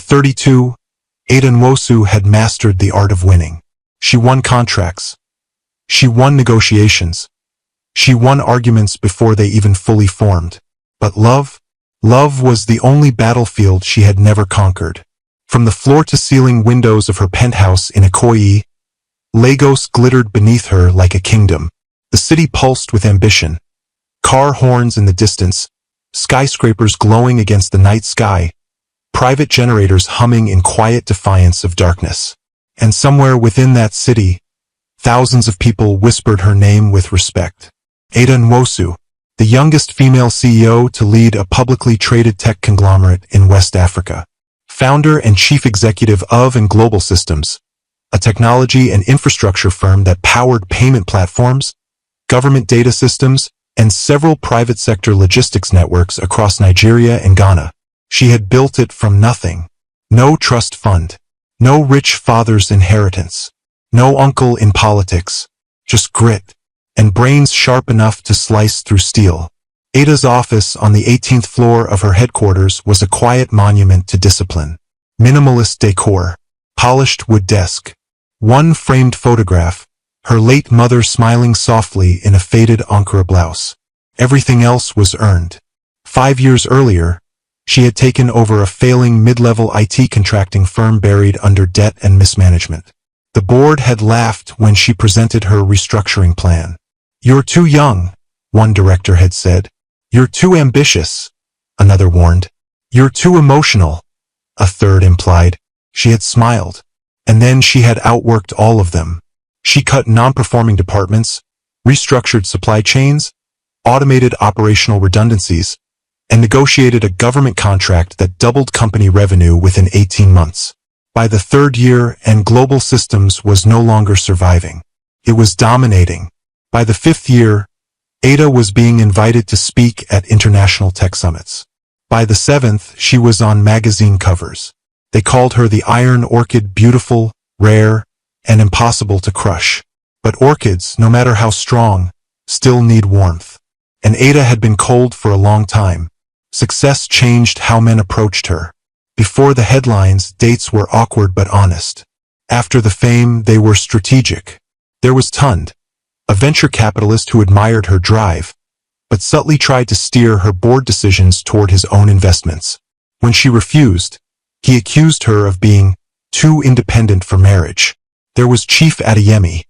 32, Ada Nwosu had mastered the art of winning. She won contracts. She won negotiations. She won arguments before they even fully formed. But love was the only battlefield she had never conquered. From the floor-to-ceiling windows of her penthouse in Ikoyi, Lagos glittered beneath her like a kingdom. The city pulsed with ambition. Car horns in the distance, skyscrapers glowing against the night sky, private generators humming in quiet defiance of darkness. And somewhere within that city, thousands of people whispered her name with respect. Ada Nwosu, the youngest female CEO to lead a publicly traded tech conglomerate in West Africa. Founder and chief executive of and Global Systems, a technology and infrastructure firm that powered payment platforms, government data systems, and several private sector logistics networks across Nigeria and Ghana. She had built it from nothing. No trust fund. No rich father's inheritance. No uncle in politics. Just grit. And brains sharp enough to slice through steel. Ada's office on the 18th floor of her headquarters was a quiet monument to discipline. Minimalist decor. Polished wood desk. One framed photograph. Her late mother smiling softly in a faded Ankara blouse. Everything else was earned. 5 years earlier, she had taken over a failing mid-level IT contracting firm buried under debt and mismanagement. The board had laughed when she presented her restructuring plan. "You're too young," one director had said. "You're too ambitious," another warned. "You're too emotional," a third implied. She had smiled. And then she had outworked all of them. She cut non-performing departments, restructured supply chains, automated operational redundancies, and negotiated a government contract that doubled company revenue within 18 months. By the third year, and Global Systems was no longer surviving. It was dominating. By the fifth year, Ada was being invited to speak at international tech summits. By the seventh, she was on magazine covers. They called her the Iron Orchid, beautiful, rare, and impossible to crush. But orchids, no matter how strong, still need warmth. And Ada had been cold for a long time. Success changed how men approached her. Before the headlines, dates were awkward but honest. After the fame, they were strategic. There was Tund, a venture capitalist who admired her drive, but subtly tried to steer her board decisions toward his own investments. When she refused, he accused her of being too independent for marriage. There was Chief Adeyemi,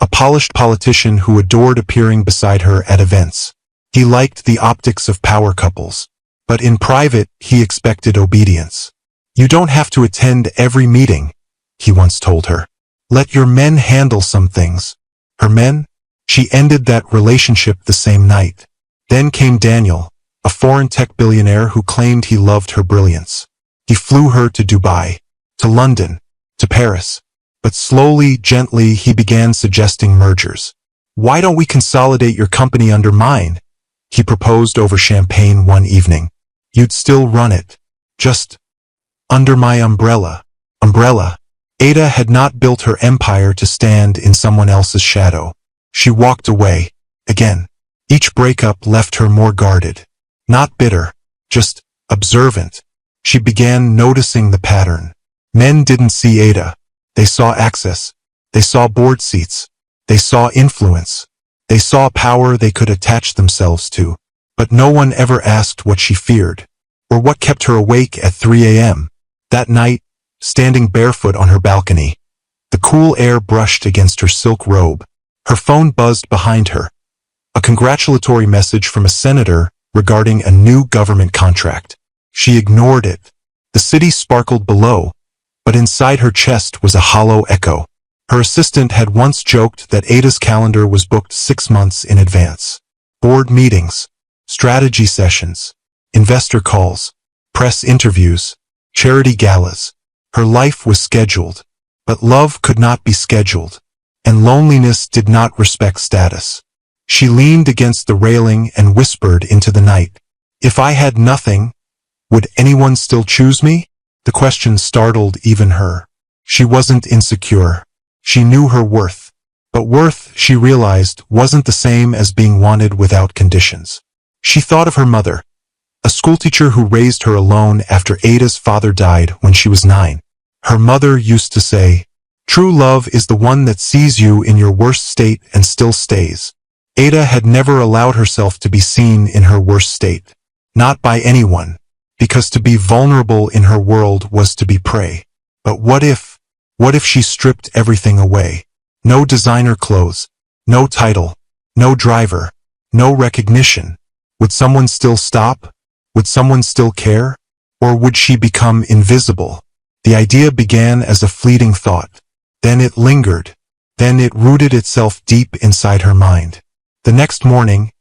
a polished politician who adored appearing beside her at events. He liked the optics of power couples, but in private he expected obedience. "You don't have to attend every meeting," he once told her. "Let your men handle some things." Her men? She ended that relationship the same night. Then came Daniel, a foreign tech billionaire who claimed he loved her brilliance. He flew her to Dubai, to London, to Paris. But slowly, gently, he began suggesting mergers. "Why don't we consolidate your company under mine?" he proposed over champagne one evening. "You'd still run it. Just under my umbrella." Umbrella. Ada had not built her empire to stand in someone else's shadow. She walked away. Again. Each breakup left her more guarded. Not bitter. Just observant. She began noticing the pattern. Men didn't see Ada. They saw access. They saw board seats. They saw influence. They saw power they could attach themselves to. But no one ever asked what she feared, or what kept her awake at 3 a.m. That night, standing barefoot on her balcony, the cool air brushed against her silk robe. Her phone buzzed behind her. A congratulatory message from a senator regarding a new government contract. She ignored it. The city sparkled below, but inside her chest was a hollow echo. Her assistant had once joked that Ada's calendar was booked 6 months in advance. Board meetings, strategy sessions, investor calls, press interviews, charity galas. Her life was scheduled, but love could not be scheduled, and loneliness did not respect status. She leaned against the railing and whispered into the night, "If I had nothing, would anyone still choose me?" The question startled even her. She wasn't insecure. She knew her worth. But worth, she realized, wasn't the same as being wanted without conditions. She thought of her mother, a schoolteacher who raised her alone after Ada's father died when she was 9. Her mother used to say, "True love is the one that sees you in your worst state and still stays." Ada had never allowed herself to be seen in her worst state. Not by anyone, because to be vulnerable in her world was to be prey. But what if she stripped everything away? No designer clothes, no title, no driver, no recognition. Would someone still stop? Would someone still care? Or would she become invisible? The idea began as a fleeting thought. Then it lingered. Then it rooted itself deep inside her mind. The next morning,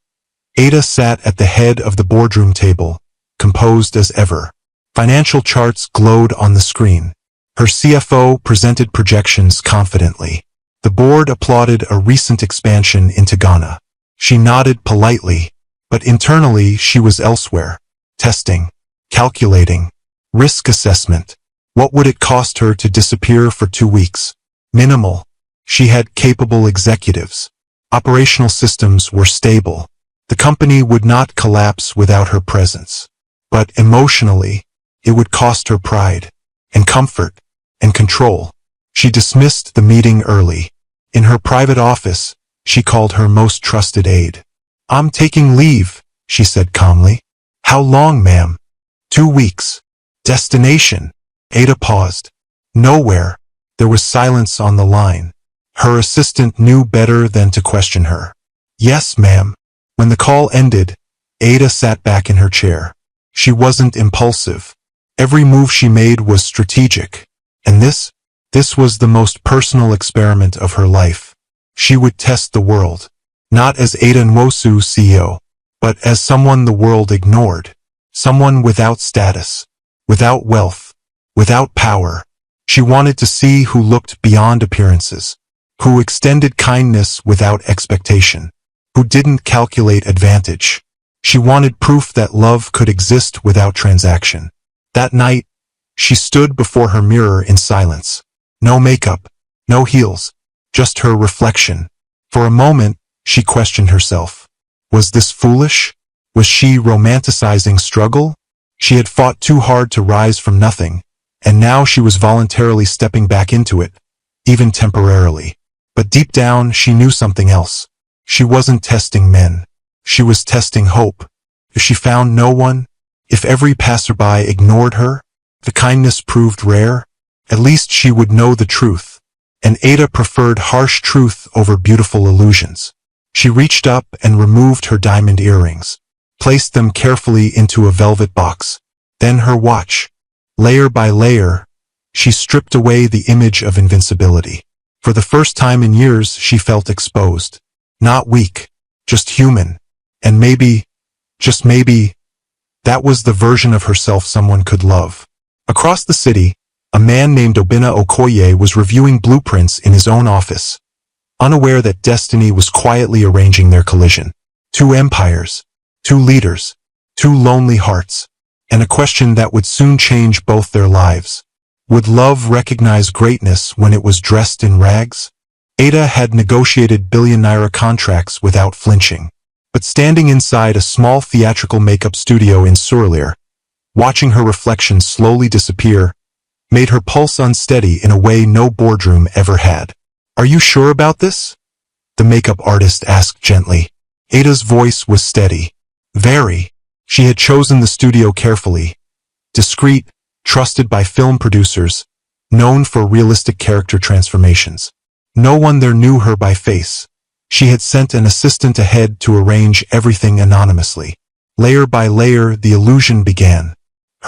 Ada sat at the head of the boardroom table, composed as ever. Financial charts glowed on the screen. Her CFO presented projections confidently. The board applauded a recent expansion into Ghana. She nodded politely, but internally she was elsewhere. Testing, calculating, risk assessment. What would it cost her to disappear for 2 weeks? Minimal. She had capable executives. Operational systems were stable. The company would not collapse without her presence. But emotionally, it would cost her pride, and comfort, and control. She dismissed the meeting early. In her private office, she called her most trusted aide. "I'm taking leave," she said calmly. "How long, ma'am?" 2 weeks. Destination? Ada paused. Nowhere. There was silence on the line. Her assistant knew better than to question her. "Yes, ma'am." When the call ended, Ada sat back in her chair. She wasn't impulsive. Every move she made was strategic. And this was the most personal experiment of her life. She would test the world, not as Ada Nwosu CEO, but as someone the world ignored. Someone without status, without wealth, without power. She wanted to see who looked beyond appearances, who extended kindness without expectation, who didn't calculate advantage. She wanted proof that love could exist without transaction. That night, she stood before her mirror in silence. No makeup, no heels, just her reflection. For a moment, she questioned herself. Was this foolish? Was she romanticizing struggle? She had fought too hard to rise from nothing, and now she was voluntarily stepping back into it, even temporarily. But deep down, she knew something else. She wasn't testing men. She was testing hope. If she found no one, if every passerby ignored her, the kindness proved rare, at least she would know the truth. And Ada preferred harsh truth over beautiful illusions. She reached up and removed her diamond earrings, placed them carefully into a velvet box. Then her watch. Layer by layer, she stripped away the image of invincibility. For the first time in years, she felt exposed. Not weak, just human. And maybe, just maybe, that was the version of herself someone could love. Across the city, a man named Obinna Okoye was reviewing blueprints in his own office, unaware that destiny was quietly arranging their collision. 2 empires, 2 leaders, 2 lonely hearts, and a question that would soon change both their lives. Would love recognize greatness when it was dressed in rags? Ada had negotiated Billionaire contracts without flinching, but standing inside a small theatrical makeup studio in Surulere, watching her reflection slowly disappear, made her pulse unsteady in a way no boardroom ever had. "Are you sure about this?" the makeup artist asked gently. Ada's voice was steady. Very. She had chosen the studio carefully. Discreet, trusted by film producers, known for realistic character transformations. No one there knew her by face. She had sent an assistant ahead to arrange everything anonymously. Layer by layer, the illusion began.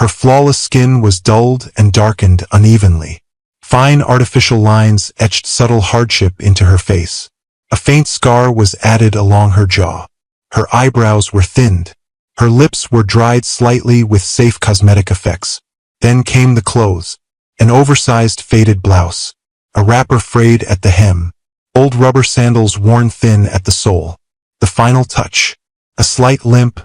Her flawless skin was dulled and darkened unevenly. Fine artificial lines etched subtle hardship into her face. A faint scar was added along her jaw. Her eyebrows were thinned. Her lips were dried slightly with safe cosmetic effects. Then came the clothes. An oversized faded blouse. A wrapper frayed at the hem. Old rubber sandals worn thin at the sole. The final touch. A slight limp.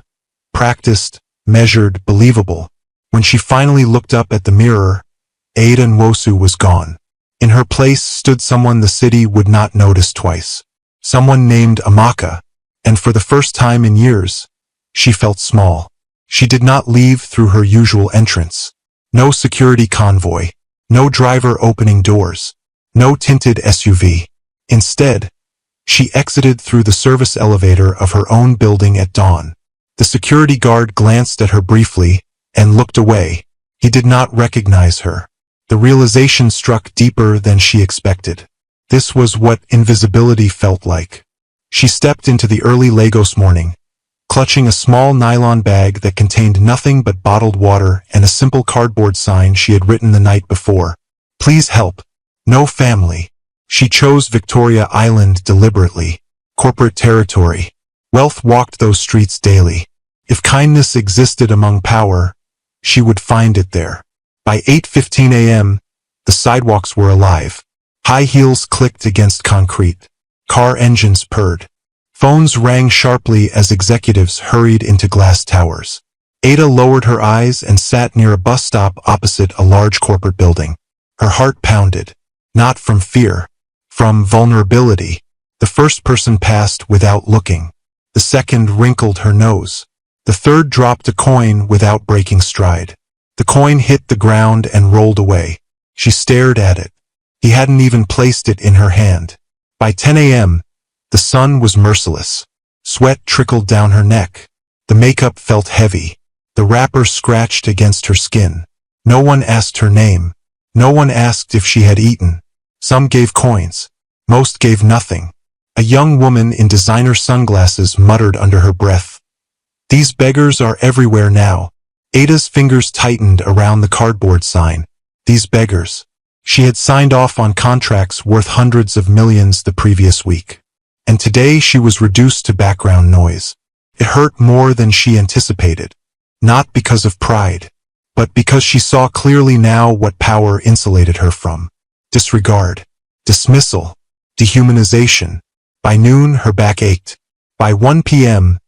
Practiced, measured, believable. When she finally looked up at the mirror, Ada Nwosu was gone. In her place stood someone the city would not notice twice. Someone named Amaka, and for the first time in years, she felt small. She did not leave through her usual entrance. No security convoy. No driver opening doors. No tinted SUV. Instead, she exited through the service elevator of her own building at dawn. The security guard glanced at her briefly and looked away. He did not recognize her. The realization struck deeper than she expected. This was what invisibility felt like. She stepped into the early Lagos morning, clutching a small nylon bag that contained nothing but bottled water and a simple cardboard sign she had written the night before. Please help. No family. She chose Victoria Island deliberately. Corporate territory. Wealth walked those streets daily. If kindness existed among power, she would find it there. By 8:15 a.m., the sidewalks were alive. High heels clicked against concrete. Car engines purred. Phones rang sharply as executives hurried into glass towers. Ada lowered her eyes and sat near a bus stop opposite a large corporate building. Her heart pounded. Not from fear. From vulnerability. The first person passed without looking. The second wrinkled her nose. The third dropped a coin without breaking stride. The coin hit the ground and rolled away. She stared at it. He hadn't even placed it in her hand. By 10 a.m., the sun was merciless. Sweat trickled down her neck. The makeup felt heavy. The wrapper scratched against her skin. No one asked her name. No one asked if she had eaten. Some gave coins. Most gave nothing. A young woman in designer sunglasses muttered under her breath. These beggars are everywhere now. Ada's fingers tightened around the cardboard sign. These beggars. She had signed off on contracts worth hundreds of millions the previous week. And today she was reduced to background noise. It hurt more than she anticipated. Not because of pride, but because she saw clearly now what power insulated her from. Disregard. Dismissal. Dehumanization. By noon, her back ached. By 1 p.m.,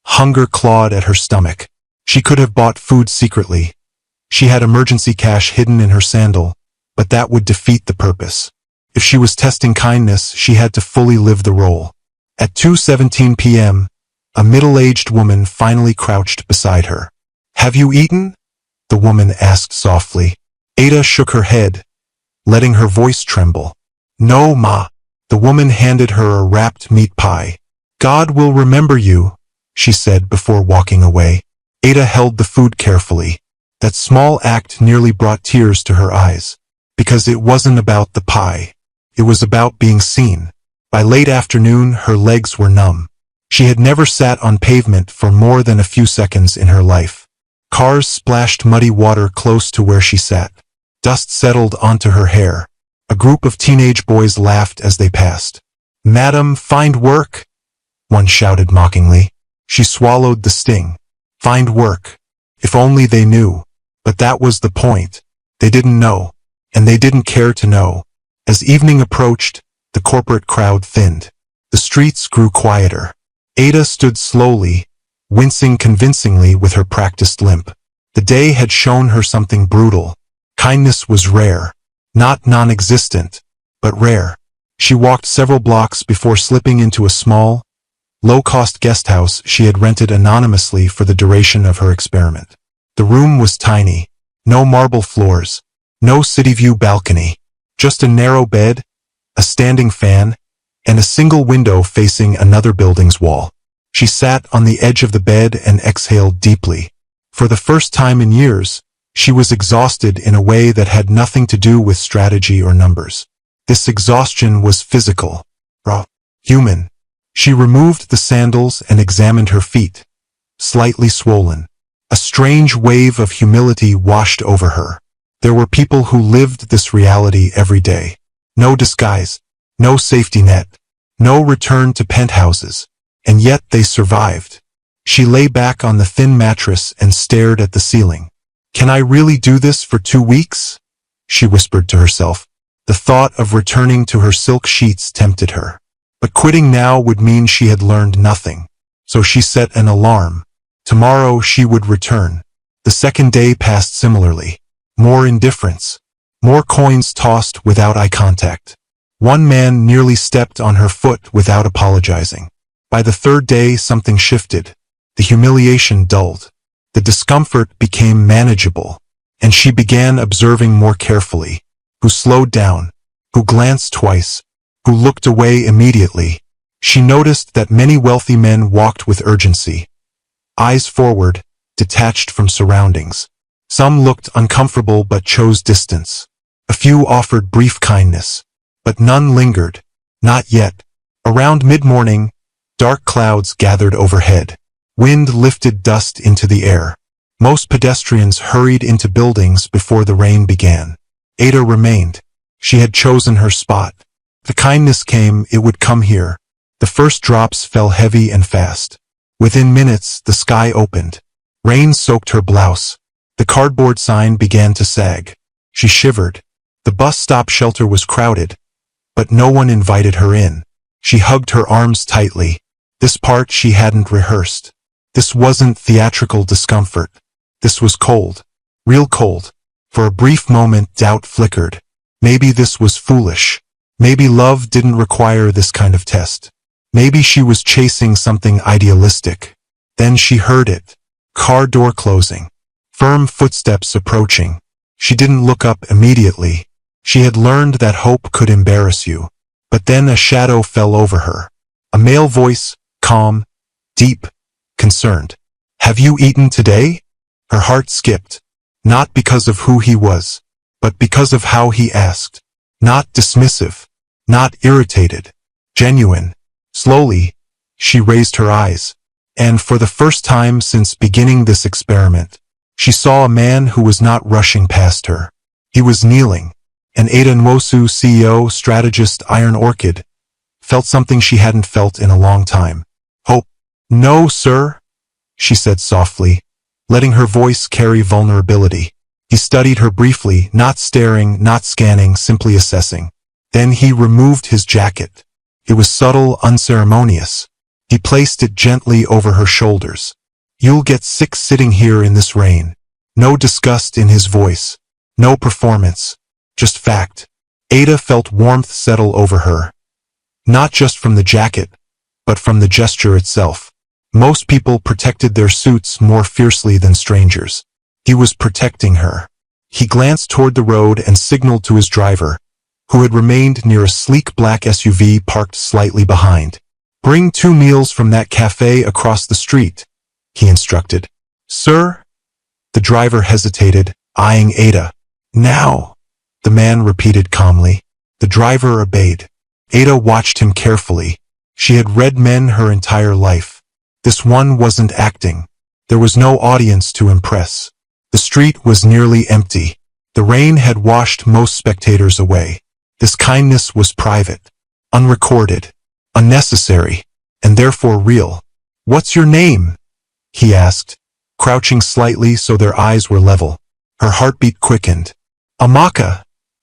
hunger clawed at her stomach. She could have bought food secretly. She had emergency cash hidden in her sandal, but that would defeat the purpose. If she was testing kindness, she had to fully live the role. At 2:17 p.m., a middle-aged woman finally crouched beside her. Have you eaten? The woman asked softly. Ada shook her head, letting her voice tremble. No, ma. The woman handed her a wrapped meat pie. God will remember you, she said before walking away. Ada held the food carefully. That small act nearly brought tears to her eyes. Because it wasn't about the pie. It was about being seen. By late afternoon, her legs were numb. She had never sat on pavement for more than a few seconds in her life. Cars splashed muddy water close to where she sat. Dust settled onto her hair. A group of teenage boys laughed as they passed. Madam, find work? One shouted mockingly. She swallowed the sting. Find work. If only they knew. But that was the point. They didn't know. And they didn't care to know. As evening approached, the corporate crowd thinned. The streets grew quieter. Ada stood slowly, wincing convincingly with her practiced limp. The day had shown her something brutal. Kindness was rare. Not non-existent, but rare. She walked several blocks before slipping into a small, low-cost guest house she had rented anonymously for the duration of her experiment. The room was tiny. No marble floors. No city view balcony. Just a narrow bed, a standing fan, and a single window facing another building's wall. She sat on the edge of the bed and exhaled deeply. For the first time in years, she was exhausted in a way that had nothing to do with strategy or numbers. This exhaustion was physical, raw, human. She removed the sandals and examined her feet, slightly swollen. A strange wave of humility washed over her. There were people who lived this reality every day. No disguise, no safety net, no return to penthouses, and yet they survived. She lay back on the thin mattress and stared at the ceiling. Can I really do this for 2 weeks? She whispered to herself. The thought of returning to her silk sheets tempted her. But quitting now would mean she had learned nothing. So she set an alarm. Tomorrow she would return. The second day passed similarly. More indifference. More coins tossed without eye contact. One man nearly stepped on her foot without apologizing. By the third day, something shifted. The humiliation dulled. The discomfort became manageable, and she began observing more carefully. Who slowed down, who glanced twice, who looked away immediately. She noticed that many wealthy men walked with urgency, eyes forward, detached from surroundings. Some looked uncomfortable but chose distance. A few offered brief kindness, but none lingered. Not yet. Around mid-morning, dark clouds gathered overhead. Wind lifted dust into the air. Most pedestrians hurried into buildings before the rain began. Ada remained. She had chosen her spot. The kindness came, it would come here. The first drops fell heavy and fast. Within minutes, the sky opened. Rain soaked her blouse. The cardboard sign began to sag. She shivered. The bus stop shelter was crowded, but no one invited her in. She hugged her arms tightly. This part she hadn't rehearsed. This wasn't theatrical discomfort. This was cold. Real cold. For a brief moment, doubt flickered. Maybe this was foolish. Maybe love didn't require this kind of test. Maybe she was chasing something idealistic. Then she heard it. Car door closing. Firm footsteps approaching. She didn't look up immediately. She had learned that hope could embarrass you. But then a shadow fell over her. A male voice, calm, deep, concerned. Have you eaten today? Her heart skipped. Not because of who he was, but because of how he asked. Not dismissive. Not irritated. Genuine. Slowly, she raised her eyes. And for the first time since beginning this experiment, she saw a man who was not rushing past her. He was kneeling. And Ada Nwosu, CEO, strategist, Iron Orchid, felt something she hadn't felt in a long time. Hope. No, sir, she said softly, letting her voice carry vulnerability. He studied her briefly, not staring, not scanning, simply assessing. Then he removed his jacket. It was subtle, unceremonious. He placed it gently over her shoulders. You'll get sick sitting here in this rain. No disgust in his voice. No performance. Just fact. Ada felt warmth settle over her. Not just from the jacket, but from the gesture itself. Most people protected their suits more fiercely than strangers. He was protecting her. He glanced toward the road and signaled to his driver, who had remained near a sleek black SUV parked slightly behind. Bring 2 meals from that cafe across the street, he instructed. Sir? The driver hesitated, eyeing Ada. Now, the man repeated calmly. The driver obeyed. Ada watched him carefully. She had read men her entire life. This one wasn't acting. There was no audience to impress. The street was nearly empty. The rain had washed most spectators away. This kindness was private, unrecorded, unnecessary, and therefore real. What's your name? He asked, crouching slightly so their eyes were level. Her heartbeat quickened. Amaka,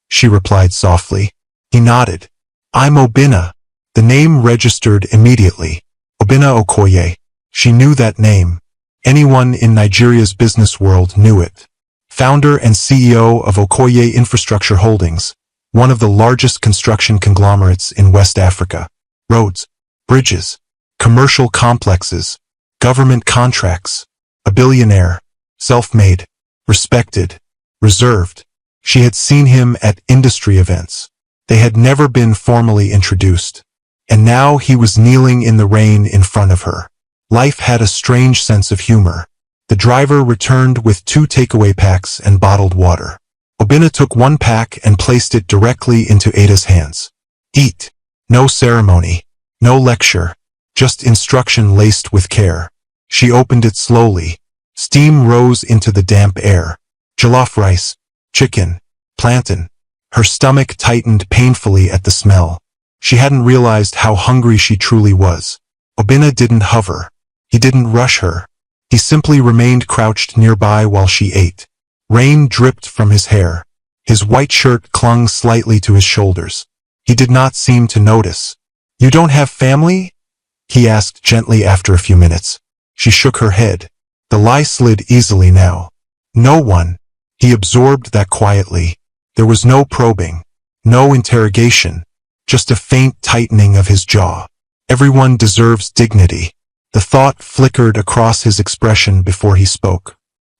she replied softly. He nodded. I'm Obinna. The name registered immediately. Obinna Okoye. She knew that name. Anyone in Nigeria's business world knew it. Founder and CEO of Okoye Infrastructure Holdings, one of the largest construction conglomerates in West Africa. Roads, bridges, commercial complexes, government contracts. A billionaire, self-made, respected, reserved. She had seen him at industry events. They had never been formally introduced. And now he was kneeling in the rain in front of her. Life had a strange sense of humor. The driver returned with 2 takeaway packs and bottled water. Obinna took 1 pack and placed it directly into Ada's hands. Eat. No ceremony. No lecture. Just instruction laced with care. She opened it slowly. Steam rose into the damp air. Jollof rice, chicken, plantain. Her stomach tightened painfully at the smell. She hadn't realized how hungry she truly was. Obinna didn't hover. He didn't rush her. He simply remained crouched nearby while she ate. Rain dripped from his hair. His white shirt clung slightly to his shoulders. He did not seem to notice. You don't have family? He asked gently after a few minutes. She shook her head. The lie slid easily now. No one. He absorbed that quietly. There was no probing. No interrogation. Just a faint tightening of his jaw. Everyone deserves dignity. The thought flickered across his expression before he spoke.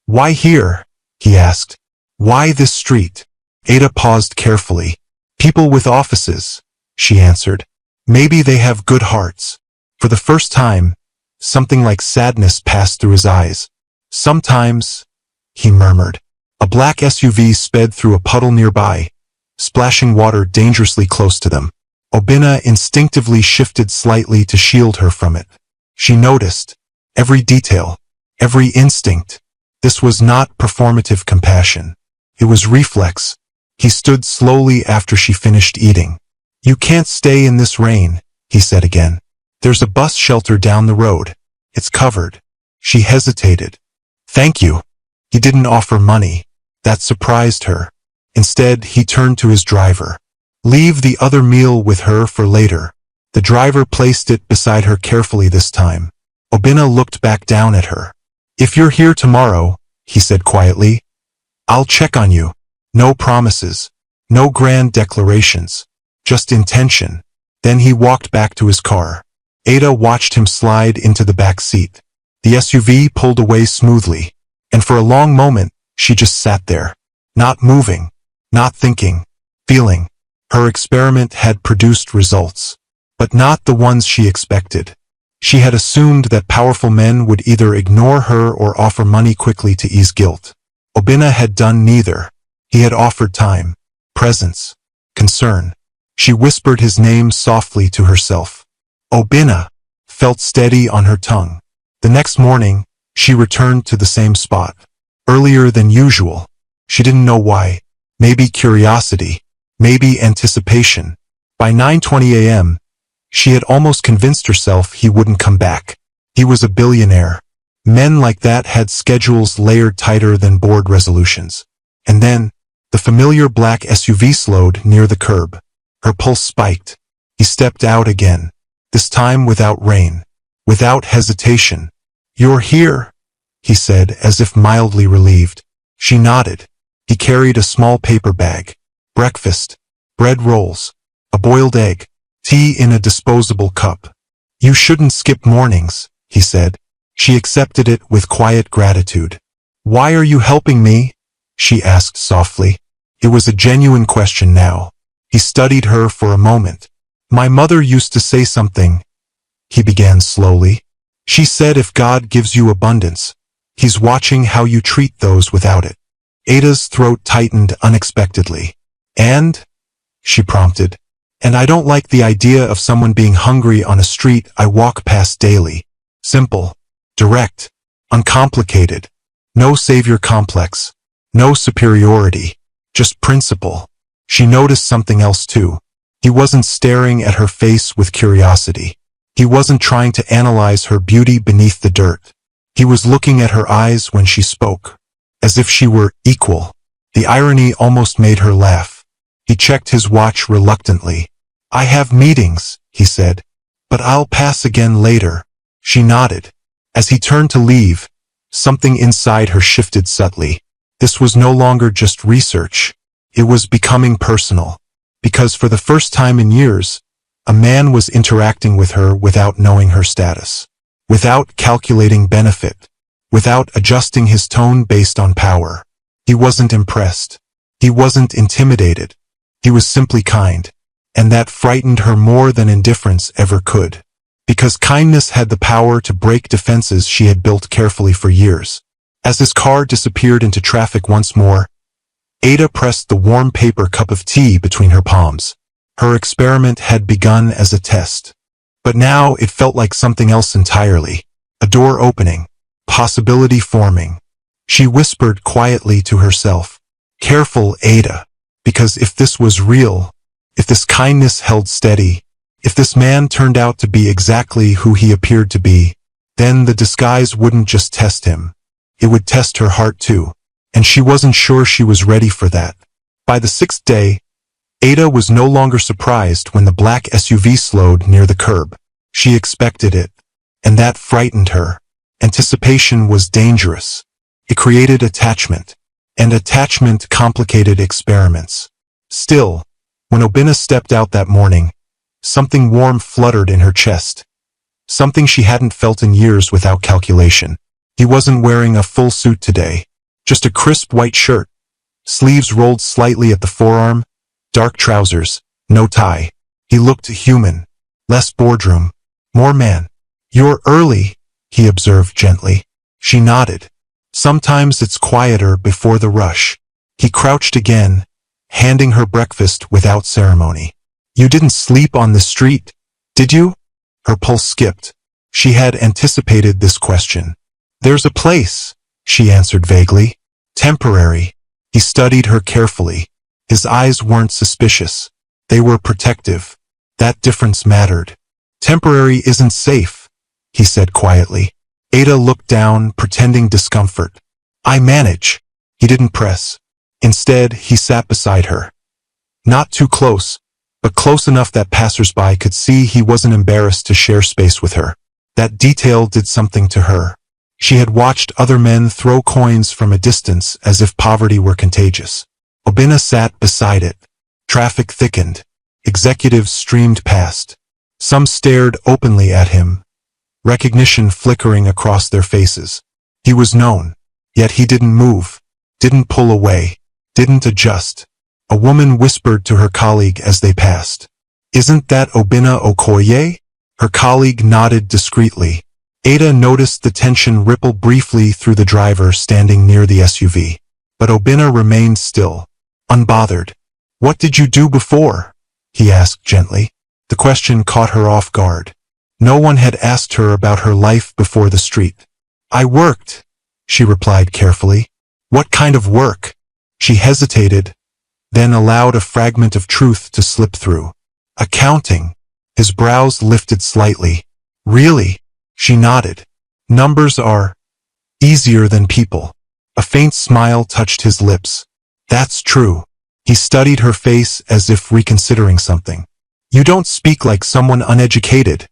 Why here? He asked. Why this street? Ada paused carefully. People with offices, she answered. Maybe they have good hearts. For the first time, something like sadness passed through his eyes. Sometimes, he murmured. A black SUV sped through a puddle nearby, splashing water dangerously close to them. Obinna instinctively shifted slightly to shield her from it. She noticed every detail, every instinct. This was not performative compassion. It was reflex. He stood slowly after she finished eating. You can't stay in this rain, he said again. There's a bus shelter down the road. It's covered. She hesitated. Thank you. He didn't offer money. That surprised her. Instead, he turned to his driver. Leave the other meal with her for later. The driver placed it beside her carefully this time. Obinna looked back down at her. If you're here tomorrow, he said quietly, I'll check on you. No promises. No grand declarations. Just intention. Then he walked back to his car. Ada watched him slide into the back seat. The SUV pulled away smoothly, and for a long moment, she just sat there. Not moving. Not thinking. Feeling. Her experiment had produced results, but not the ones she expected. She had assumed that powerful men would either ignore her or offer money quickly to ease guilt. Obinna had done neither. He had offered time, presence, concern. She whispered his name softly to herself. Obinna felt steady on her tongue. The next morning, she returned to the same spot. Earlier than usual. She didn't know why. Maybe curiosity. Maybe anticipation. By 9:20 a.m., she had almost convinced herself he wouldn't come back. He was a billionaire. Men like that had schedules layered tighter than board resolutions. And then, the familiar black SUV slowed near the curb. Her pulse spiked. He stepped out again. This time without rain. Without hesitation. You're here, he said, as if mildly relieved. She nodded. He carried a small paper bag. Breakfast. Bread rolls. A boiled egg. Tea in a disposable cup. You shouldn't skip mornings, he said. She accepted it with quiet gratitude. Why are you helping me? She asked softly. It was a genuine question now. He studied her for a moment. My mother used to say something, he began slowly. She said if God gives you abundance, he's watching how you treat those without it. Ada's throat tightened unexpectedly. And? She prompted. And I don't like the idea of someone being hungry on a street I walk past daily. Simple. Direct. Uncomplicated. No savior complex. No superiority. Just principle. She noticed something else too. He wasn't staring at her face with curiosity. He wasn't trying to analyze her beauty beneath the dirt. He was looking at her eyes when she spoke, as if she were equal. The irony almost made her laugh. He checked his watch reluctantly. I have meetings, he said, but I'll pass again later. She nodded. As he turned to leave, something inside her shifted subtly. This was no longer just research. It was becoming personal. Because for the first time in years, a man was interacting with her without knowing her status, without calculating benefit, without adjusting his tone based on power. He wasn't impressed. He wasn't intimidated. He was simply kind. And that frightened her more than indifference ever could. Because kindness had the power to break defenses she had built carefully for years. As his car disappeared into traffic once more, Ada pressed the warm paper cup of tea between her palms. Her experiment had begun as a test. But now it felt like something else entirely. A door opening. Possibility forming. She whispered quietly to herself. Careful, Ada. Because if this was real, if this kindness held steady, if this man turned out to be exactly who he appeared to be, then the disguise wouldn't just test him. It would test her heart too. And she wasn't sure she was ready for that. By the 6th day, Ada was no longer surprised when the black SUV slowed near the curb. She expected it, and that frightened her. Anticipation was dangerous. It created attachment, and attachment complicated experiments. Still, when Obinna stepped out that morning, something warm fluttered in her chest. Something she hadn't felt in years without calculation. He wasn't wearing a full suit today. Just a crisp white shirt, sleeves rolled slightly at the forearm, dark trousers, no tie. He looked human, less boardroom, more man. "You're early," he observed gently. She nodded. "Sometimes it's quieter before the rush." He crouched again, handing her breakfast without ceremony. "You didn't sleep on the street, did you?" Her pulse skipped. She had anticipated this question. "There's a place," she answered vaguely. "Temporary." He studied her carefully. His eyes weren't suspicious. They were protective. That difference mattered. "Temporary isn't safe," he said quietly. Ada looked down, pretending discomfort. "I manage." He didn't press. Instead, he sat beside her. Not too close, but close enough that passers-by could see he wasn't embarrassed to share space with her. That detail did something to her. She had watched other men throw coins from a distance as if poverty were contagious. Obinna sat beside it. Traffic thickened. Executives streamed past. Some stared openly at him, recognition flickering across their faces. He was known, yet he didn't move, didn't pull away, didn't adjust. A woman whispered to her colleague as they passed. "Isn't that Obinna Okoye?" Her colleague nodded discreetly. Ada noticed the tension ripple briefly through the driver standing near the SUV. But Obinna remained still, unbothered. "What did you do before?" he asked gently. The question caught her off guard. No one had asked her about her life before the street. "I worked," she replied carefully. "What kind of work?" She hesitated, then allowed a fragment of truth to slip through. "Accounting." His brows lifted slightly. "Really?" She nodded. "Numbers are easier than people." A faint smile touched his lips. "That's true." He studied her face as if reconsidering something. "You don't speak like someone uneducated,"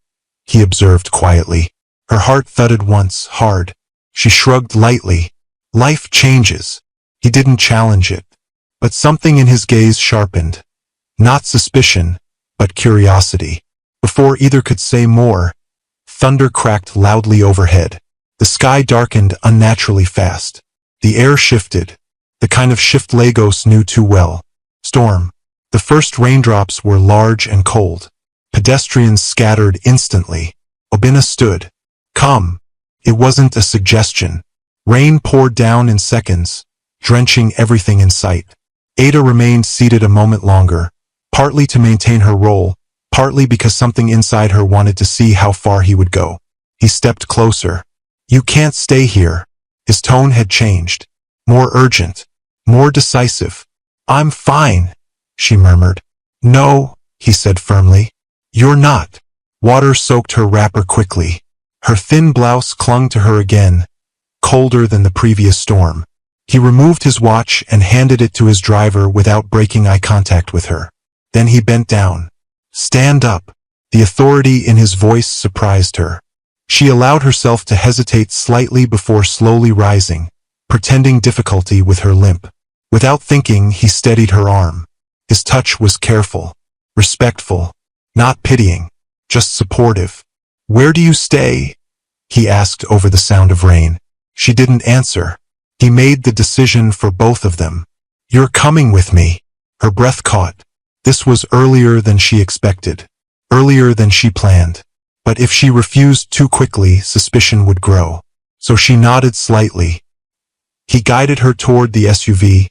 he observed quietly. Her heart thudded once, hard. She shrugged lightly. "Life changes." He didn't challenge it. But something in his gaze sharpened. Not suspicion, but curiosity. Before either could say more, thunder cracked loudly overhead. The sky darkened unnaturally fast. The air shifted, the kind of shift Lagos knew too well. Storm. The first raindrops were large and cold. Pedestrians scattered instantly. Obinna stood. Come. It wasn't a suggestion. Rain poured down in seconds, drenching everything in sight. Ada remained seated a moment longer, partly to maintain her role, partly because something inside her wanted to see how far he would go. He stepped closer. "You can't stay here." His tone had changed. More urgent. More decisive. "I'm fine," she murmured. "No," he said firmly. "You're not." Water soaked her wrapper quickly. Her thin blouse clung to her again, colder than the previous storm. He removed his watch and handed it to his driver without breaking eye contact with her. Then he bent down. "Stand up." The authority in his voice surprised her. She allowed herself to hesitate slightly before slowly rising, pretending difficulty with her limp. Without thinking, he steadied her arm. His touch was careful, respectful, not pitying, just supportive. "Where do you stay?" he asked over the sound of rain. She didn't answer. He made the decision for both of them. "You're coming with me." Her breath caught. This was earlier than she expected, earlier than she planned. But if she refused too quickly, suspicion would grow. So she nodded slightly. He guided her toward the SUV,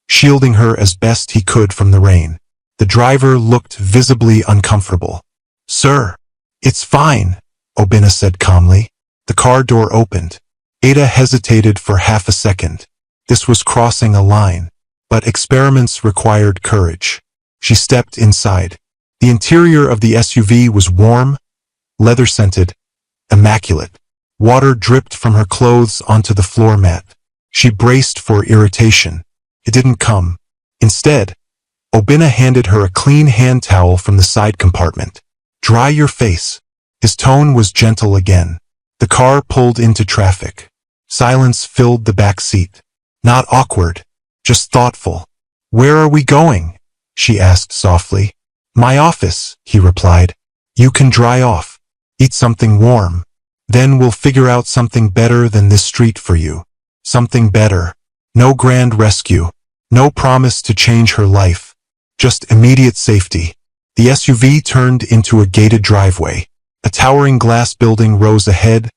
shielding her as best he could from the rain. The driver looked visibly uncomfortable. "Sir." "It's fine," Obinna said calmly. The car door opened. Ada hesitated for half a second. This was crossing a line. But experiments required courage. She stepped inside. The interior of the SUV was warm, leather-scented, immaculate. Water dripped from her clothes onto the floor mat. She braced for irritation. It didn't come. Instead, Obinna handed her a clean hand towel from the side compartment. "Dry your face." His tone was gentle again. The car pulled into traffic. Silence filled the back seat. Not awkward, just thoughtful. "Where are we going?" she asked softly. "My office," he replied. "You can dry off. Eat something warm. Then we'll figure out something better than this street for you." Something better. No grand rescue. No promise to change her life. Just immediate safety. The SUV turned into a gated driveway. A towering glass building rose ahead,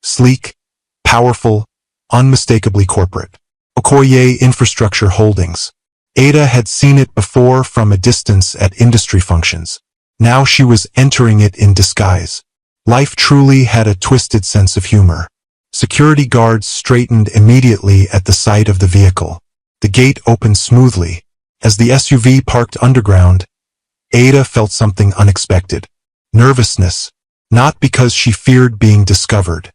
sleek, powerful, unmistakably corporate. Okoye Infrastructure Holdings. Ada had seen it before from a distance at industry functions. Now she was entering it in disguise. Life truly had a twisted sense of humor. Security guards straightened immediately at the sight of the vehicle. The gate opened smoothly. As the SUV parked underground, Ada felt something unexpected. Nervousness. Not because she feared being discovered,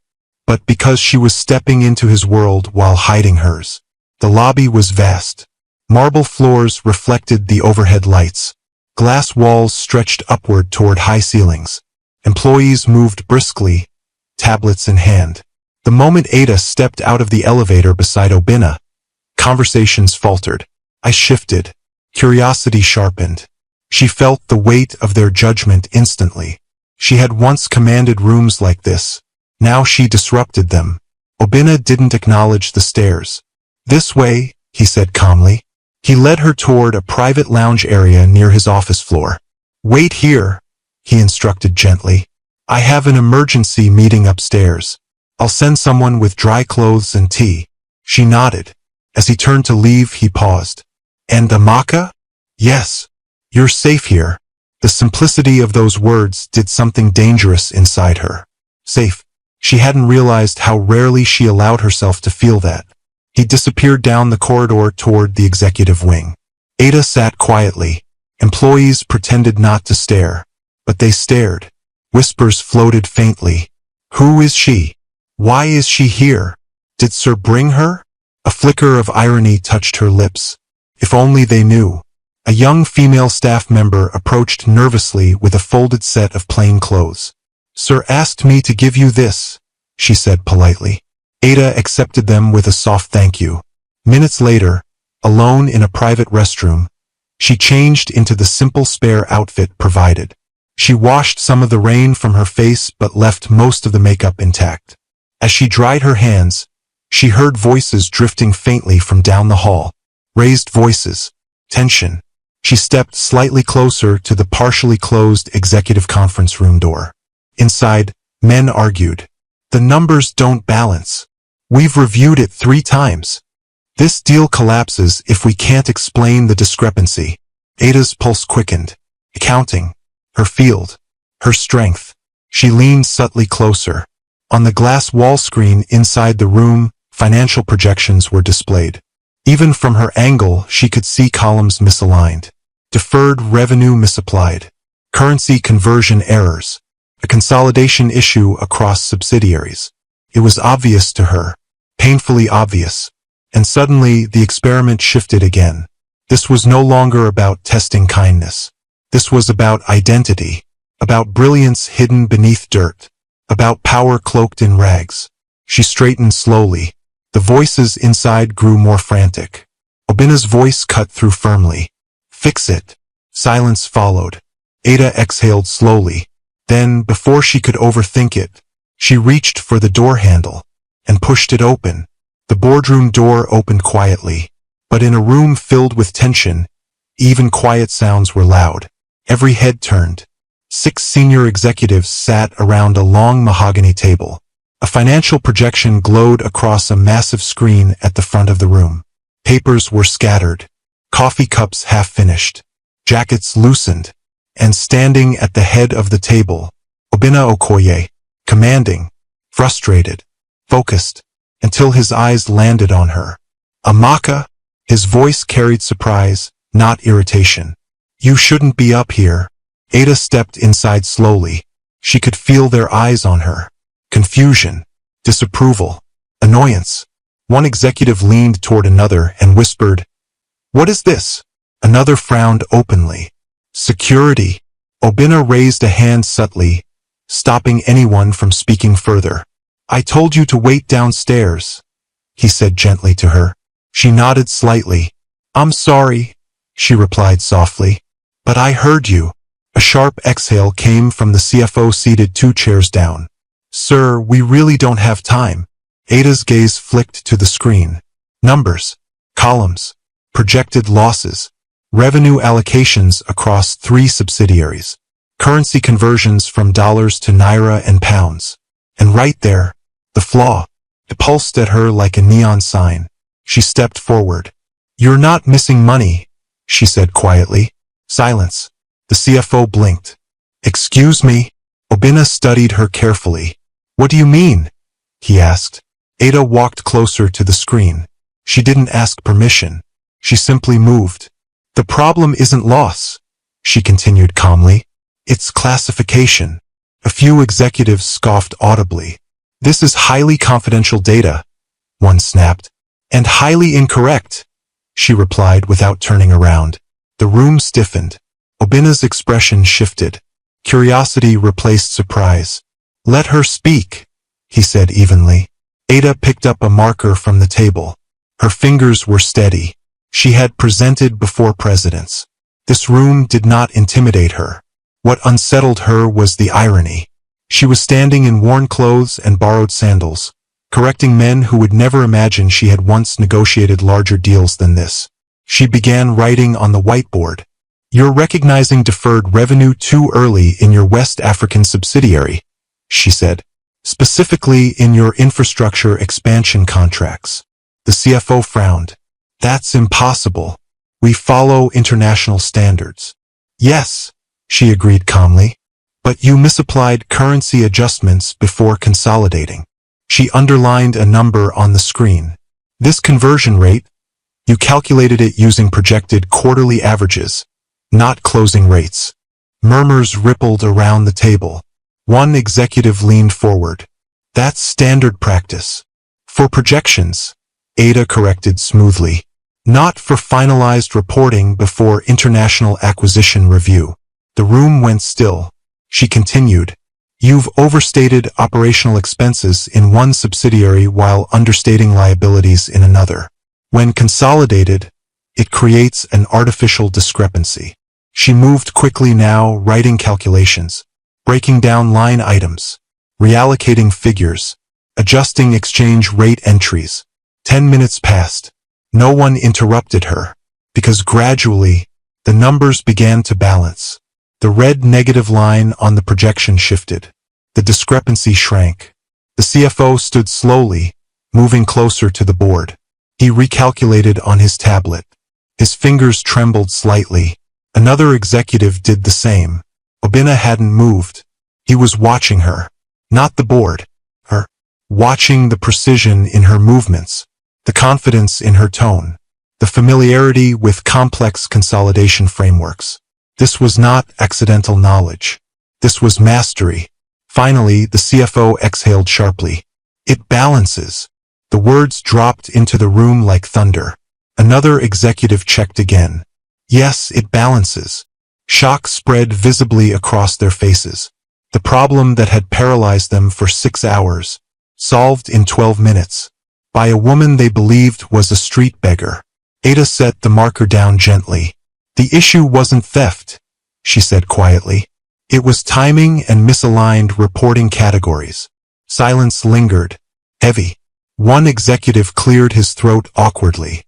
but because she was stepping into his world while hiding hers. The lobby was vast. Marble floors reflected the overhead lights. Glass walls stretched upward toward high ceilings. Employees moved briskly, tablets in hand. The moment Ada stepped out of the elevator beside Obinna, conversations faltered. I shifted. Curiosity sharpened. She felt the weight of their judgment instantly. She had once commanded rooms like this. Now she disrupted them. Obinna didn't acknowledge the stares. This way, he said calmly. He led her toward a private lounge area near his office floor. Wait here, he instructed gently. I have an emergency meeting upstairs. I'll send someone with dry clothes and tea. She nodded. As he turned to leave, he paused. And Amaka? Yes. You're safe here. The simplicity of those words did something dangerous inside her. Safe. She hadn't realized how rarely she allowed herself to feel that. He disappeared down the corridor toward the executive wing. Ada sat quietly. Employees pretended not to stare, but they stared. Whispers floated faintly. Who is she? Why is she here? Did Sir bring her? A flicker of irony touched her lips. If only they knew. A young female staff member approached nervously with a folded set of plain clothes. Sir asked me to give you this, she said politely. Ada accepted them with a soft thank you. Minutes later, alone in a private restroom, she changed into the simple spare outfit provided. She washed some of the rain from her face but left most of the makeup intact. As she dried her hands, she heard voices drifting faintly from down the hall. Raised voices. Tension. She stepped slightly closer to the partially closed executive conference room door. Inside, men argued. The numbers don't balance. We've reviewed it 3 times. This deal collapses if we can't explain the discrepancy. Ada's pulse quickened. Accounting. Her field. Her strength. She leaned subtly closer. On the glass wall screen inside the room, financial projections were displayed. Even from her angle, she could see columns misaligned. Deferred revenue misapplied. Currency conversion errors. A consolidation issue across subsidiaries. It was obvious to her. Painfully obvious. And suddenly, the experiment shifted again. This was no longer about testing kindness. This was about identity. About brilliance hidden beneath dirt. About power cloaked in rags. She straightened slowly. The voices inside grew more frantic. Obinna's voice cut through firmly. Fix it. Silence followed. Ada exhaled slowly. Then, before she could overthink it, she reached for the door handle and pushed it open. The boardroom door opened quietly. But in a room filled with tension, even quiet sounds were loud. Every head turned. 6 senior executives sat around a long mahogany table. A financial projection glowed across a massive screen at the front of the room. Papers were scattered. Coffee cups half-finished. Jackets loosened. And standing at the head of the table, Obinna Okoye, commanding, frustrated, focused, until his eyes landed on her. Amaka? His voice carried surprise, not irritation. You shouldn't be up here. Ada stepped inside slowly. She could feel their eyes on her. Confusion, disapproval, annoyance. One executive leaned toward another and whispered, "What is this?" Another frowned openly. Security. Obinna raised a hand subtly, stopping anyone from speaking further. I told you to wait downstairs, he said gently to her. She nodded slightly. I'm sorry, she replied softly. But I heard you. A sharp exhale came from the CFO seated 2 chairs down. Sir, we really don't have time. Ada's gaze flicked to the screen. Numbers. Columns. Projected losses. Revenue allocations across 3 subsidiaries. Currency conversions from dollars to naira and pounds. And right there, the flaw. It pulsed at her like a neon sign. She stepped forward. "You're not missing money," she said quietly. Silence. The CFO blinked. "Excuse me?" Obinna studied her carefully. "What do you mean?" he asked. Ada walked closer to the screen. She didn't ask permission. She simply moved. "The problem isn't loss," she continued calmly. "It's classification." A few executives scoffed audibly. "This is highly confidential data," one snapped. "And highly incorrect," she replied without turning around. The room stiffened. Obinna's expression shifted. Curiosity replaced surprise. "Let her speak," he said evenly. Ada picked up a marker from the table. Her fingers were steady. She had presented before presidents. This room did not intimidate her. What unsettled her was the irony. She was standing in worn clothes and borrowed sandals, correcting men who would never imagine she had once negotiated larger deals than this. She began writing on the whiteboard. "You're recognizing deferred revenue too early in your West African subsidiary," she said. "Specifically in your infrastructure expansion contracts." The CFO frowned. "That's impossible. We follow international standards." "Yes," she agreed calmly. "But you misapplied currency adjustments before consolidating." She underlined a number on the screen. "This conversion rate, you calculated it using projected quarterly averages, not closing rates." Murmurs rippled around the table. One executive leaned forward. "That's standard practice. For projections," Ada corrected smoothly. "Not for finalized reporting before international acquisition review." The room went still. She continued. "You've overstated operational expenses in one subsidiary while understating liabilities in another. When consolidated, it creates an artificial discrepancy." She moved quickly now, writing calculations, breaking down line items, reallocating figures, adjusting exchange rate entries. 10 minutes passed. No one interrupted her, because gradually, the numbers began to balance. The red negative line on the projection shifted. The discrepancy shrank. The CFO stood slowly, moving closer to the board. He recalculated on his tablet. His fingers trembled slightly. Another executive did the same. Obinna hadn't moved. He was watching her. Not the board. Her. Watching the precision in her movements. The confidence in her tone. The familiarity with complex consolidation frameworks. This was not accidental knowledge. This was mastery. Finally, the CFO exhaled sharply. "It balances." The words dropped into the room like thunder. Another executive checked again. "Yes, it balances." Shock spread visibly across their faces. The problem that had paralyzed them for 6 hours, solved in 12 minutes. By a woman they believed was a street beggar. Ada set the marker down gently. "The issue wasn't theft," she said quietly. "It was timing and misaligned reporting categories." Silence lingered, heavy. One executive cleared his throat awkwardly.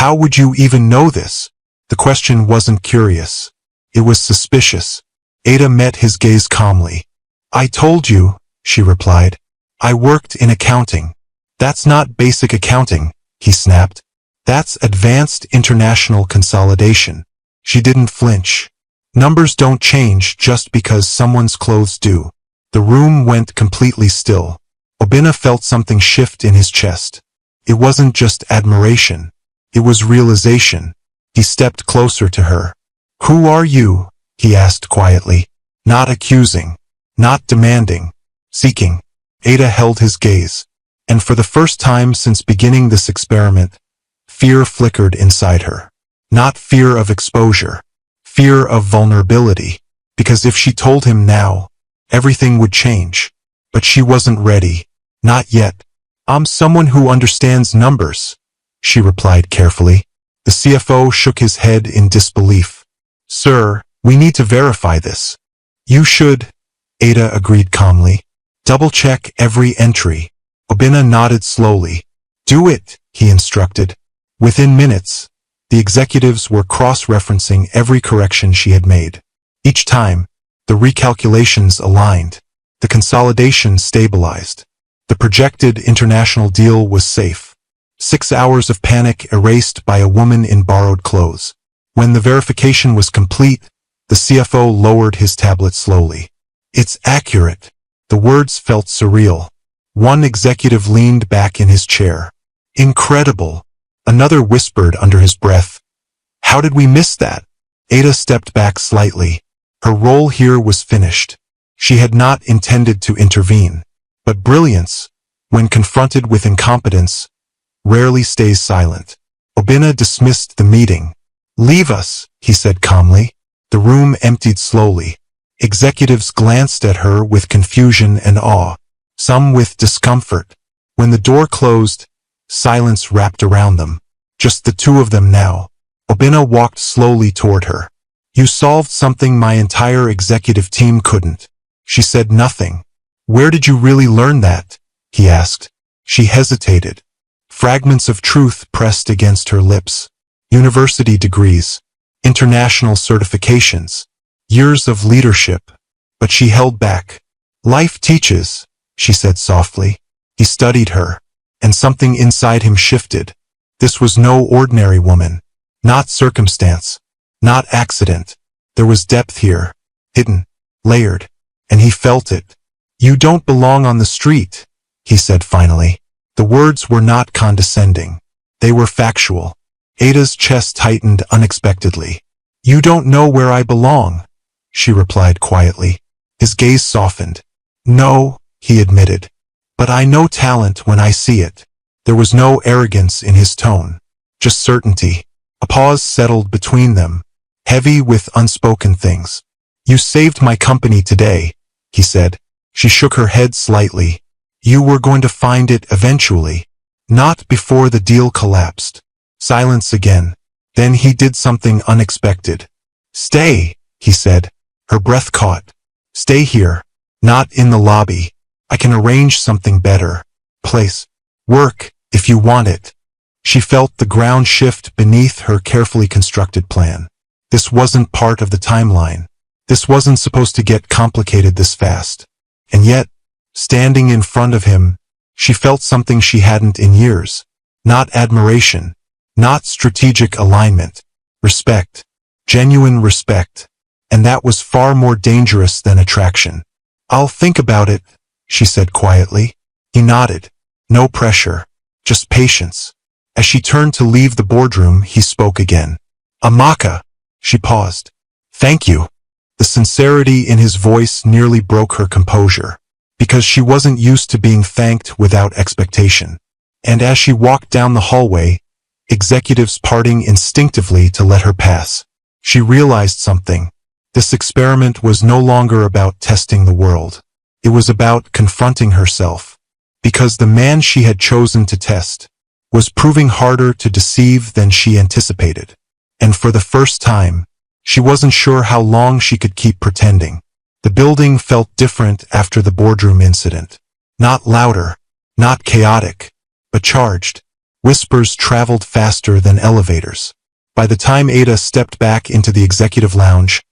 "How would you even know this?" The question wasn't curious. It was suspicious. Ada met his gaze calmly. "I told you," she replied. "I worked in accounting." "That's not basic accounting," he snapped. "That's advanced international consolidation." She didn't flinch. Numbers don't change just because someone's clothes do. The room went completely still. Obinna felt something shift in his chest. It wasn't just admiration. It was realization. He stepped closer to her. "Who are you?" he asked quietly. Not accusing. Not demanding. Seeking. Ada held his gaze. And for the first time since beginning this experiment, fear flickered inside her. Not fear of exposure. Fear of vulnerability. Because if she told him now, everything would change. But she wasn't ready. Not yet. "I'm someone who understands numbers," she replied carefully. The CFO shook his head in disbelief. "Sir, we need to verify this." "You should," Ada agreed calmly. "Double-check every entry." Obinna nodded slowly. "Do it," he instructed. Within minutes, the executives were cross-referencing every correction she had made. Each time, the recalculations aligned. The consolidation stabilized. The projected international deal was safe. 6 hours of panic erased by a woman in borrowed clothes. When the verification was complete, the CFO lowered his tablet slowly. "It's accurate." The words felt surreal. One executive leaned back in his chair. "Incredible." Another whispered under his breath, "How did we miss that?" Ada stepped back slightly. Her role here was finished. She had not intended to intervene. But brilliance, when confronted with incompetence, rarely stays silent. Obinna dismissed the meeting. "Leave us," he said calmly. The room emptied slowly. Executives glanced at her with confusion and awe, some with discomfort. When the door closed, silence wrapped around them. Just the two of them now. Obinna walked slowly toward her. "You solved something my entire executive team couldn't." She said nothing. "Where did you really learn that?" he asked. She hesitated. Fragments of truth pressed against her lips. University degrees, international certifications, years of leadership. But she held back. "Life teaches," she said softly. He studied her, and something inside him shifted. This was no ordinary woman. Not circumstance. Not accident. There was depth here. Hidden. Layered. And he felt it. "You don't belong on the street," he said finally. The words were not condescending. They were factual. Ada's chest tightened unexpectedly. "You don't know where I belong," she replied quietly. His gaze softened. "No," he admitted. "But I know talent when I see it." There was no arrogance in his tone. Just certainty. A pause settled between them, heavy with unspoken things. "You saved my company today," he said. She shook her head slightly. "You were going to find it eventually. Not before the deal collapsed." Silence again. Then he did something unexpected. "Stay," he said. Her breath caught. "Stay here. Not in the lobby. I can arrange something better. Place. Work, if you want it." She felt the ground shift beneath her carefully constructed plan. This wasn't part of the timeline. This wasn't supposed to get complicated this fast. And yet, standing in front of him, she felt something she hadn't in years. Not admiration. Not strategic alignment. Respect. Genuine respect. And that was far more dangerous than attraction. "I'll think about it," she said quietly. He nodded. No pressure. Just patience. As she turned to leave the boardroom, he spoke again. "Amaka." She paused. "Thank you." The sincerity in his voice nearly broke her composure, because she wasn't used to being thanked without expectation. And as she walked down the hallway, executives parting instinctively to let her pass, she realized something. This experiment was no longer about testing the world. It was about confronting herself, because the man she had chosen to test was proving harder to deceive than she anticipated. And for the first time, she wasn't sure how long she could keep pretending. The building felt different after the boardroom incident. Not louder, not chaotic, but charged. Whispers traveled faster than elevators. By the time Ada stepped back into the executive lounge,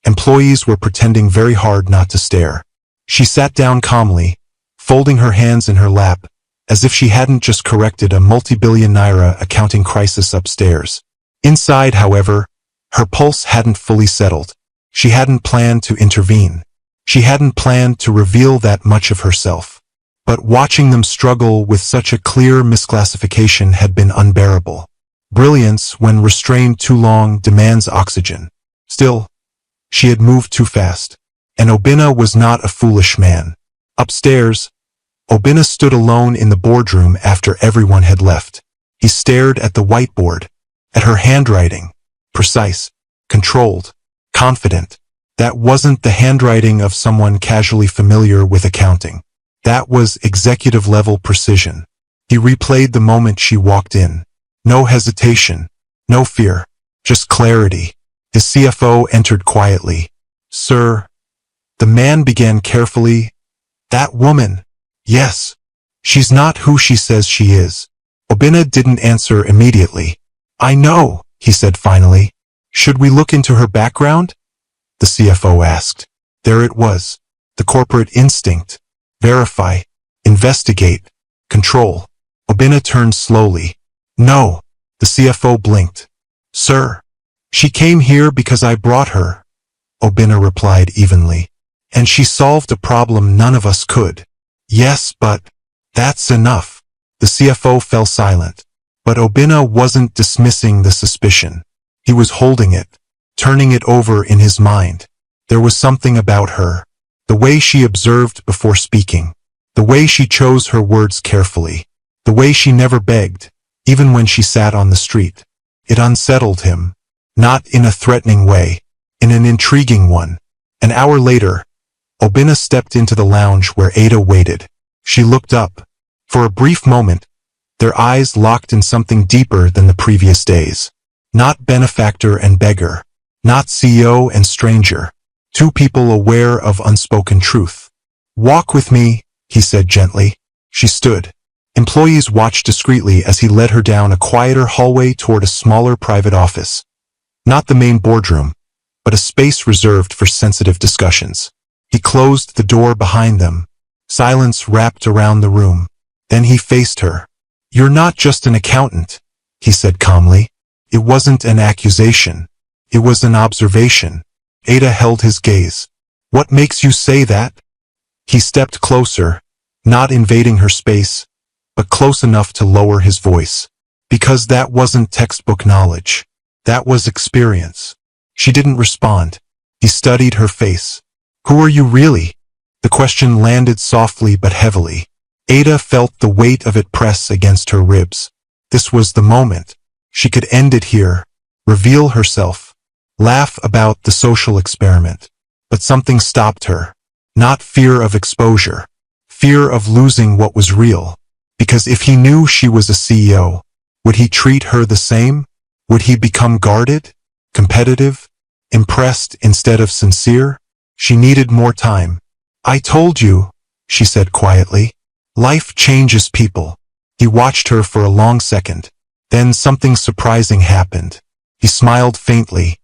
employees were pretending very hard not to stare. She sat down calmly, folding her hands in her lap, as if she hadn't just corrected a multi-billion naira accounting crisis upstairs. Inside, however, her pulse hadn't fully settled. She hadn't planned to intervene. She hadn't planned to reveal that much of herself. But watching them struggle with such a clear misclassification had been unbearable. Brilliance, when restrained too long, demands oxygen. Still, she had moved too fast. And Obinna was not a foolish man. Upstairs, Obinna stood alone in the boardroom after everyone had left. He stared at the whiteboard, at her handwriting. Precise, controlled, confident. That wasn't the handwriting of someone casually familiar with accounting. That was executive-level precision. He replayed the moment she walked in. No hesitation, no fear, just clarity. His CFO entered quietly. "Sir." The man began carefully. "That woman. Yes. She's not who she says she is. Obina didn't answer immediately. I know, he said finally. Should we look into her background? The CFO asked. There it was. The corporate instinct. Verify. Investigate. Control. Obina turned slowly. No. The CFO blinked. Sir. She came here because I brought her. Obina replied evenly. And she solved a problem none of us could. Yes, but that's enough. The CFO fell silent. But Obina wasn't dismissing the suspicion. He was holding it, turning it over in his mind. There was something about her. The way she observed before speaking. The way she chose her words carefully. The way she never begged, even when she sat on the street. It unsettled him. Not in a threatening way, in an intriguing one. An hour later, Obina stepped into the lounge where Ada waited. She looked up. For a brief moment, their eyes locked in something deeper than the previous days. Not benefactor and beggar. Not CEO and stranger. Two people aware of unspoken truth. Walk with me, he said gently. She stood. Employees watched discreetly as he led her down a quieter hallway toward a smaller private office. Not the main boardroom, but a space reserved for sensitive discussions. He closed the door behind them. Silence wrapped around the room. Then he faced her. You're not just an accountant, he said calmly. It wasn't an accusation. It was an observation. Ada held his gaze. What makes you say that? He stepped closer, not invading her space, but close enough to lower his voice. Because that wasn't textbook knowledge. That was experience. She didn't respond. He studied her face. Who are you really? The question landed softly but heavily. Ada felt the weight of it press against her ribs. This was the moment. She could end it here, reveal herself, laugh about the social experiment. But something stopped her. Not fear of exposure. Fear of losing what was real. Because if he knew she was a CEO, would he treat her the same? Would he become guarded? Competitive? Impressed instead of sincere? She needed more time. I told you, she said quietly. Life changes people. He watched her for a long second. Then something surprising happened. He smiled faintly.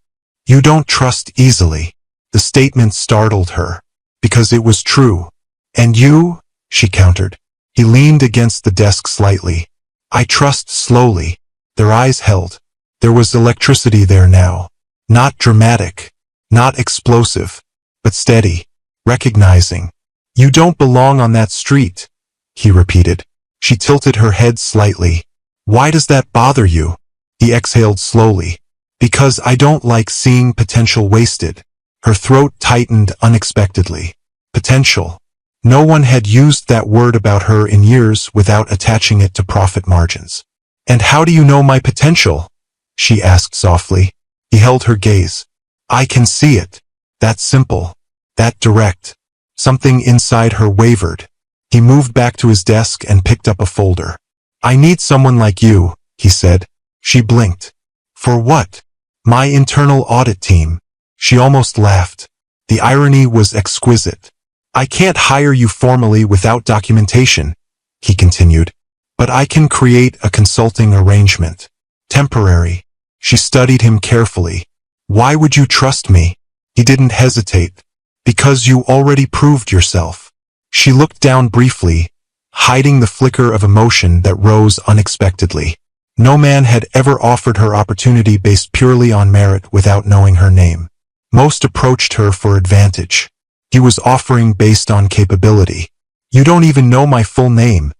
You don't trust easily. The statement startled her. Because it was true. And you? She countered. He leaned against the desk slightly. I trust slowly. Their eyes held. There was electricity there now. Not dramatic. Not explosive. But steady. Recognizing. You don't belong on that street, he repeated. She tilted her head slightly. Why does that bother you? He exhaled slowly. Because I don't like seeing potential wasted. Her throat tightened unexpectedly. Potential. No one had used that word about her in years without attaching it to profit margins. And how do you know my potential? She asked softly. He held her gaze. I can see it. That simple. That direct. Something inside her wavered. He moved back to his desk and picked up a folder. I need someone like you, he said. She blinked. For what? My internal audit team. She almost laughed. The irony was exquisite. I can't hire you formally without documentation, he continued. But I can create a consulting arrangement. Temporary. She studied him carefully. Why would you trust me? He didn't hesitate. Because you already proved yourself. She looked down briefly, hiding the flicker of emotion that rose unexpectedly. No man had ever offered her opportunity based purely on merit without knowing her name. Most approached her for advantage. He was offering based on capability. You don't even know my full name,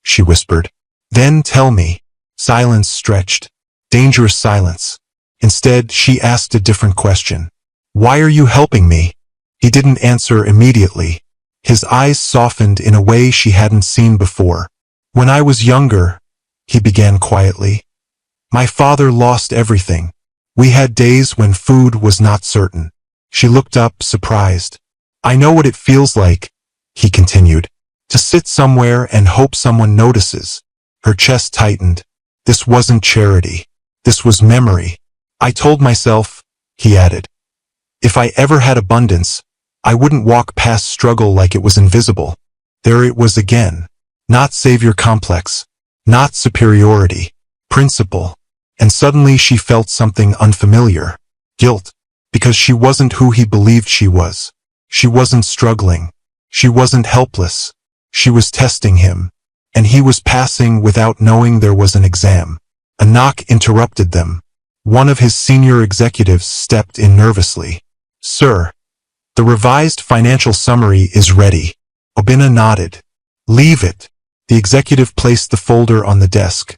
she whispered. Then tell me. Silence stretched. Dangerous silence. Instead, she asked a different question. Why are you helping me? He didn't answer immediately. His eyes softened in a way she hadn't seen before. When I was younger, he began quietly. My father lost everything. We had days when food was not certain. She looked up, surprised. I know what it feels like, he continued, to sit somewhere and hope someone notices. Her chest tightened. This wasn't charity. This was memory. I told myself, he added, if I ever had abundance, I wouldn't walk past struggle like it was invisible. There it was again. Not savior complex. not superiority, principle. And suddenly she felt something unfamiliar. Guilt. Because she wasn't who he believed she was. She wasn't struggling. She wasn't helpless. She was testing him. And he was passing without knowing there was an exam. A knock interrupted them. One of his senior executives stepped in nervously. "Sir, the revised financial summary is ready." Obinna nodded. "Leave it." The executive placed the folder on the desk,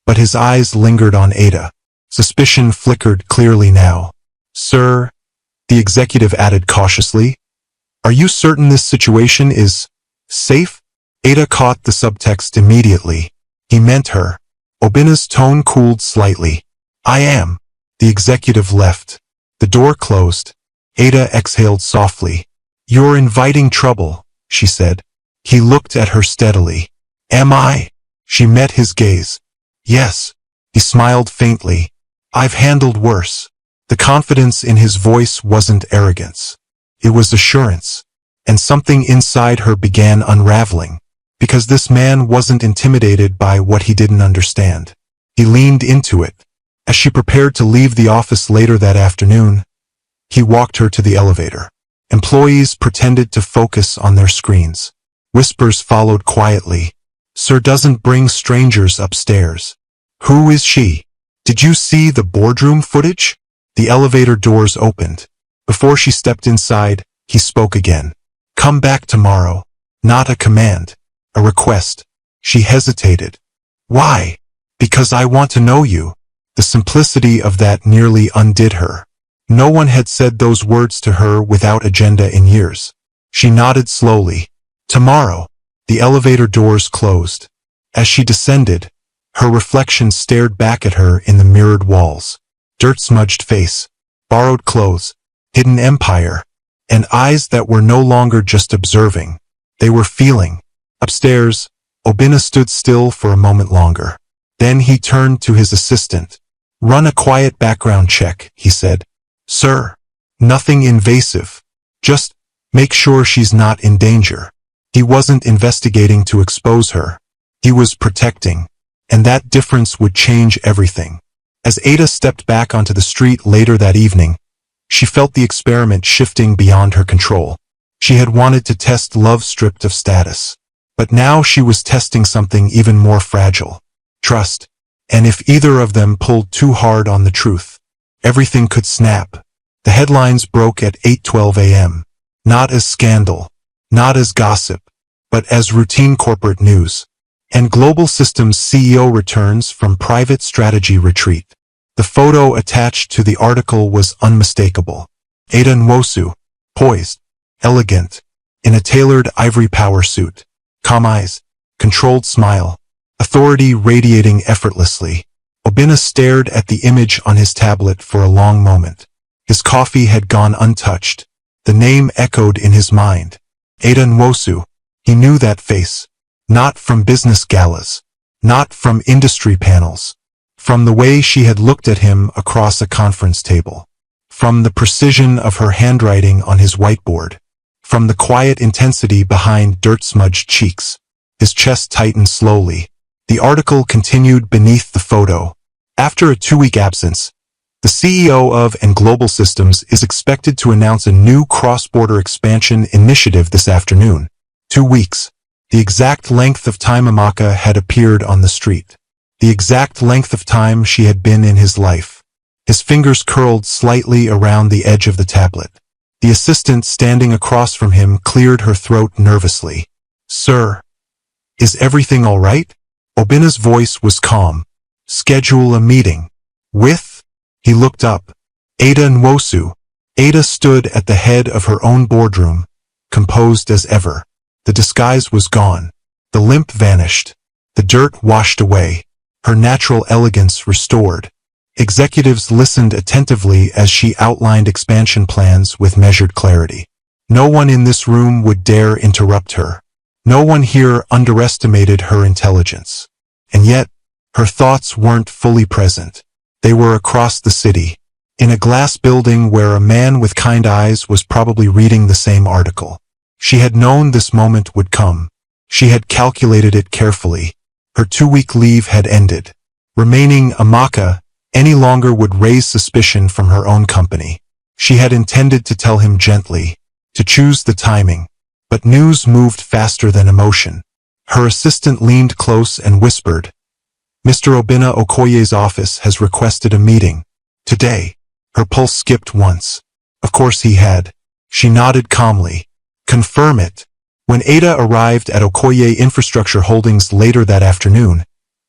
but his eyes lingered on Ada. Suspicion flickered clearly now. "Sir," the executive added cautiously, "are you certain this situation is safe?" Ada caught the subtext immediately. He meant her. Obinna's tone cooled slightly. "I am." The executive left. The door closed. Ada exhaled softly. "You're inviting trouble," she said. He looked at her steadily. "Am I?" She met his gaze. "Yes." He smiled faintly. "I've handled worse." The confidence in his voice wasn't arrogance. It was assurance. And something inside her began unraveling. Because this man wasn't intimidated by what he didn't understand. He leaned into it. As she prepared to leave the office later that afternoon, he walked her to the elevator. Employees pretended to focus on their screens. Whispers followed quietly. "Sir doesn't bring strangers upstairs." "Who is she?" "Did you see the boardroom footage?" The elevator doors opened. Before she stepped inside, he spoke again. "Come back tomorrow." Not a command. A request. She hesitated. "Why?" "Because I want to know you." The simplicity of that nearly undid her. No one had said those words to her without agenda in years. She nodded slowly. "Tomorrow." The elevator doors closed. As she descended, her reflection stared back at her in the mirrored walls. Dirt-smudged face, borrowed clothes, hidden empire, and eyes that were no longer just observing. They were feeling. Upstairs, Obinna stood still for a moment longer. Then he turned to his assistant. "Run a quiet background check," he said. "Sir." "Nothing invasive. Just make sure she's not in danger." He wasn't investigating to expose her. He was protecting. And that difference would change everything. As Ada stepped back onto the street later that evening, she felt the experiment shifting beyond her control. She had wanted to test love stripped of status. But now she was testing something even more fragile. Trust. And if either of them pulled too hard on the truth, everything could snap. The headlines broke at 8:12 a.m. Not as scandal, not as gossip, but as routine corporate news. And Global Systems CEO returns from private strategy retreat. The photo attached to the article was unmistakable. Ada Nwosu, poised, elegant, in a tailored ivory power suit. Calm eyes, controlled smile, authority radiating effortlessly. Obinna stared at the image on his tablet for a long moment. His coffee had gone untouched. The name echoed in his mind. Ada Nwosu. He knew that face. Not from business galas. Not from industry panels. From the way she had looked at him across a conference table. From the precision of her handwriting on his whiteboard. From the quiet intensity behind dirt-smudged cheeks. His chest tightened slowly. The article continued beneath the photo. After a 2-week absence, the CEO of Global Systems is expected to announce a new cross-border expansion initiative this afternoon. 2 weeks. The exact length of time Amaka had appeared on the street. The exact length of time she had been in his life. His fingers curled slightly around the edge of the tablet. The assistant standing across from him cleared her throat nervously. "Sir, is everything all right?" Obinna's voice was calm. "Schedule a meeting." "With?" He looked up. Ada Nwosu. Ada stood at the head of her own boardroom, composed as ever. The disguise was gone. The limp vanished. The dirt washed away. Her natural elegance restored. Executives listened attentively as she outlined expansion plans with measured clarity. No one in this room would dare interrupt her. No one here underestimated her intelligence. And yet, her thoughts weren't fully present. They were across the city, in a glass building where a man with kind eyes was probably reading the same article. She had known this moment would come. She had calculated it carefully. Her 2-week leave had ended. Remaining Amaka any longer would raise suspicion from her own company. She had intended to tell him gently, to choose the timing, but news moved faster than emotion. Her assistant leaned close and whispered, "Mr. Obinna Okoye's office has requested a meeting. Today." Her pulse skipped once. Of course he had. She nodded calmly. "Confirm it." When Ada arrived at Okoye Infrastructure Holdings later that afternoon,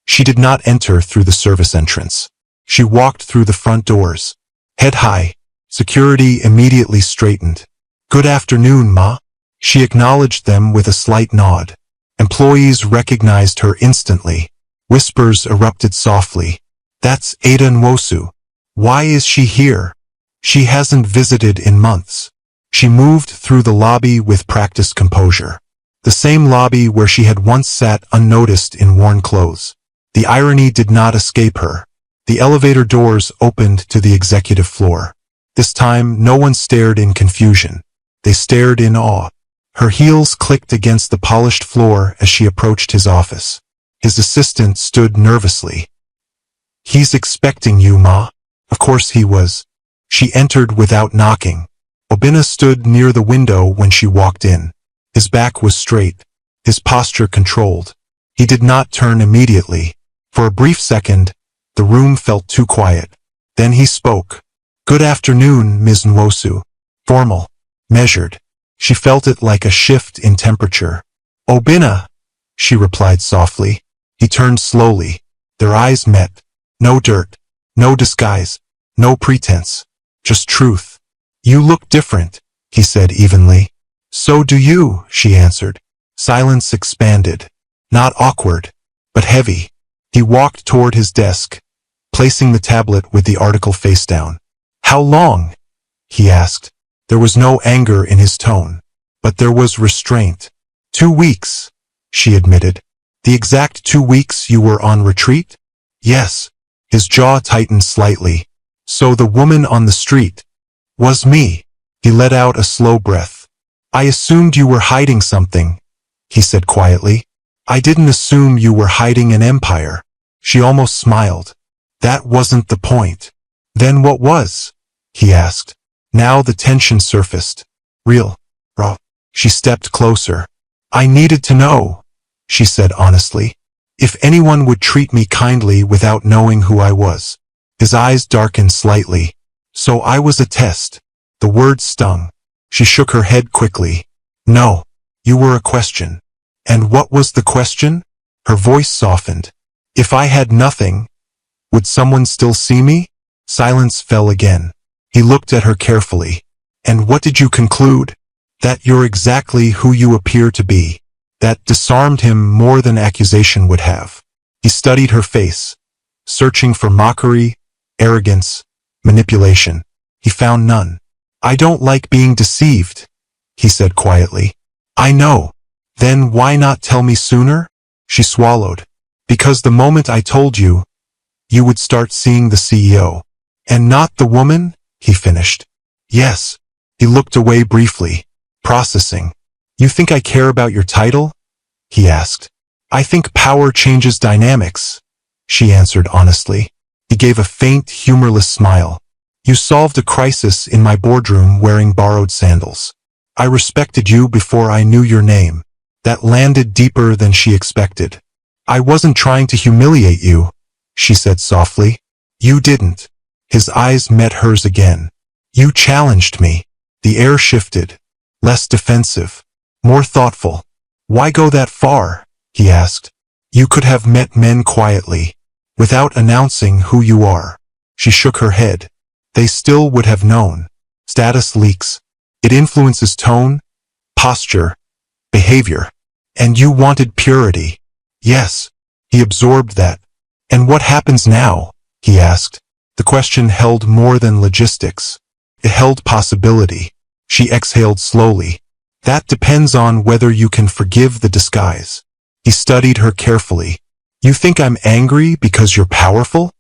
she did not enter through the service entrance. She walked through the front doors. Head high. Security immediately straightened. "Good afternoon, Ma." She acknowledged them with a slight nod. Employees recognized her instantly. Whispers erupted softly. "That's Ada Nwosu. Why is she here? She hasn't visited in months." She moved through the lobby with practiced composure. The same lobby where she had once sat unnoticed in worn clothes. The irony did not escape her. The elevator doors opened to the executive floor. This time, no one stared in confusion. They stared in awe. Her heels clicked against the polished floor as she approached his office. His assistant stood nervously. "He's expecting you, Ma." Of course he was. She entered without knocking. Obinna stood near the window when she walked in. His back was straight, his posture controlled. He did not turn immediately. For a brief second, the room felt too quiet. Then he spoke. "Good afternoon, Ms. Nwosu." Formal, measured. She felt it like a shift in temperature. "Obinna," she replied softly. He turned slowly. Their eyes met. No dirt, no disguise, no pretense, just truth. "You look different," he said evenly. "So do you," she answered. Silence expanded. Not awkward, but heavy. He walked toward his desk, placing the tablet with the article face down. "How long?" he asked. There was no anger in his tone, but there was restraint. 2 weeks, she admitted. "The exact 2 weeks you were on retreat?" "Yes." His jaw tightened slightly. "So the woman on the street was me." He let out a slow breath. "I assumed you were hiding something," he said quietly. "I didn't assume you were hiding an empire." She almost smiled. "That wasn't the point." "Then what was?" he asked. Now the tension surfaced. "Real, raw." She stepped closer. "I needed to know," she said honestly. "If anyone would treat me kindly without knowing who I was." His eyes darkened slightly. "So I was a test." The word stung. She shook her head quickly. "No, you were a question." "And what was the question?" Her voice softened. "If I had nothing, would someone still see me?" Silence fell again. He looked at her carefully. "And what did you conclude?" "That you're exactly who you appear to be." That disarmed him more than accusation would have. He studied her face, searching for mockery, arrogance, manipulation. He found none. "I don't like being deceived," he said quietly. "I know. Then why not tell me sooner?" She swallowed. "Because the moment I told you, you would start seeing the CEO. And not the woman?" he finished. "Yes." He looked away briefly, processing. "You think I care about your title?" he asked. "I think power changes dynamics," she answered honestly. He gave a faint, humorless smile. "You solved a crisis in my boardroom wearing borrowed sandals. I respected you before I knew your name." That landed deeper than she expected. "I wasn't trying to humiliate you," she said softly. "You didn't." His eyes met hers again. "You challenged me." The air shifted. Less defensive. More thoughtful. "Why go that far?" he asked. "You could have met men quietly, without announcing who you are." She shook her head. "They still would have known. Status leaks. It influences tone, posture, behavior. And you wanted purity." "Yes." He absorbed that. "And what happens now?" he asked. The question held more than logistics. It held possibility. She exhaled slowly. "That depends on whether you can forgive the disguise." He studied her carefully. "You think I'm angry because you're powerful?"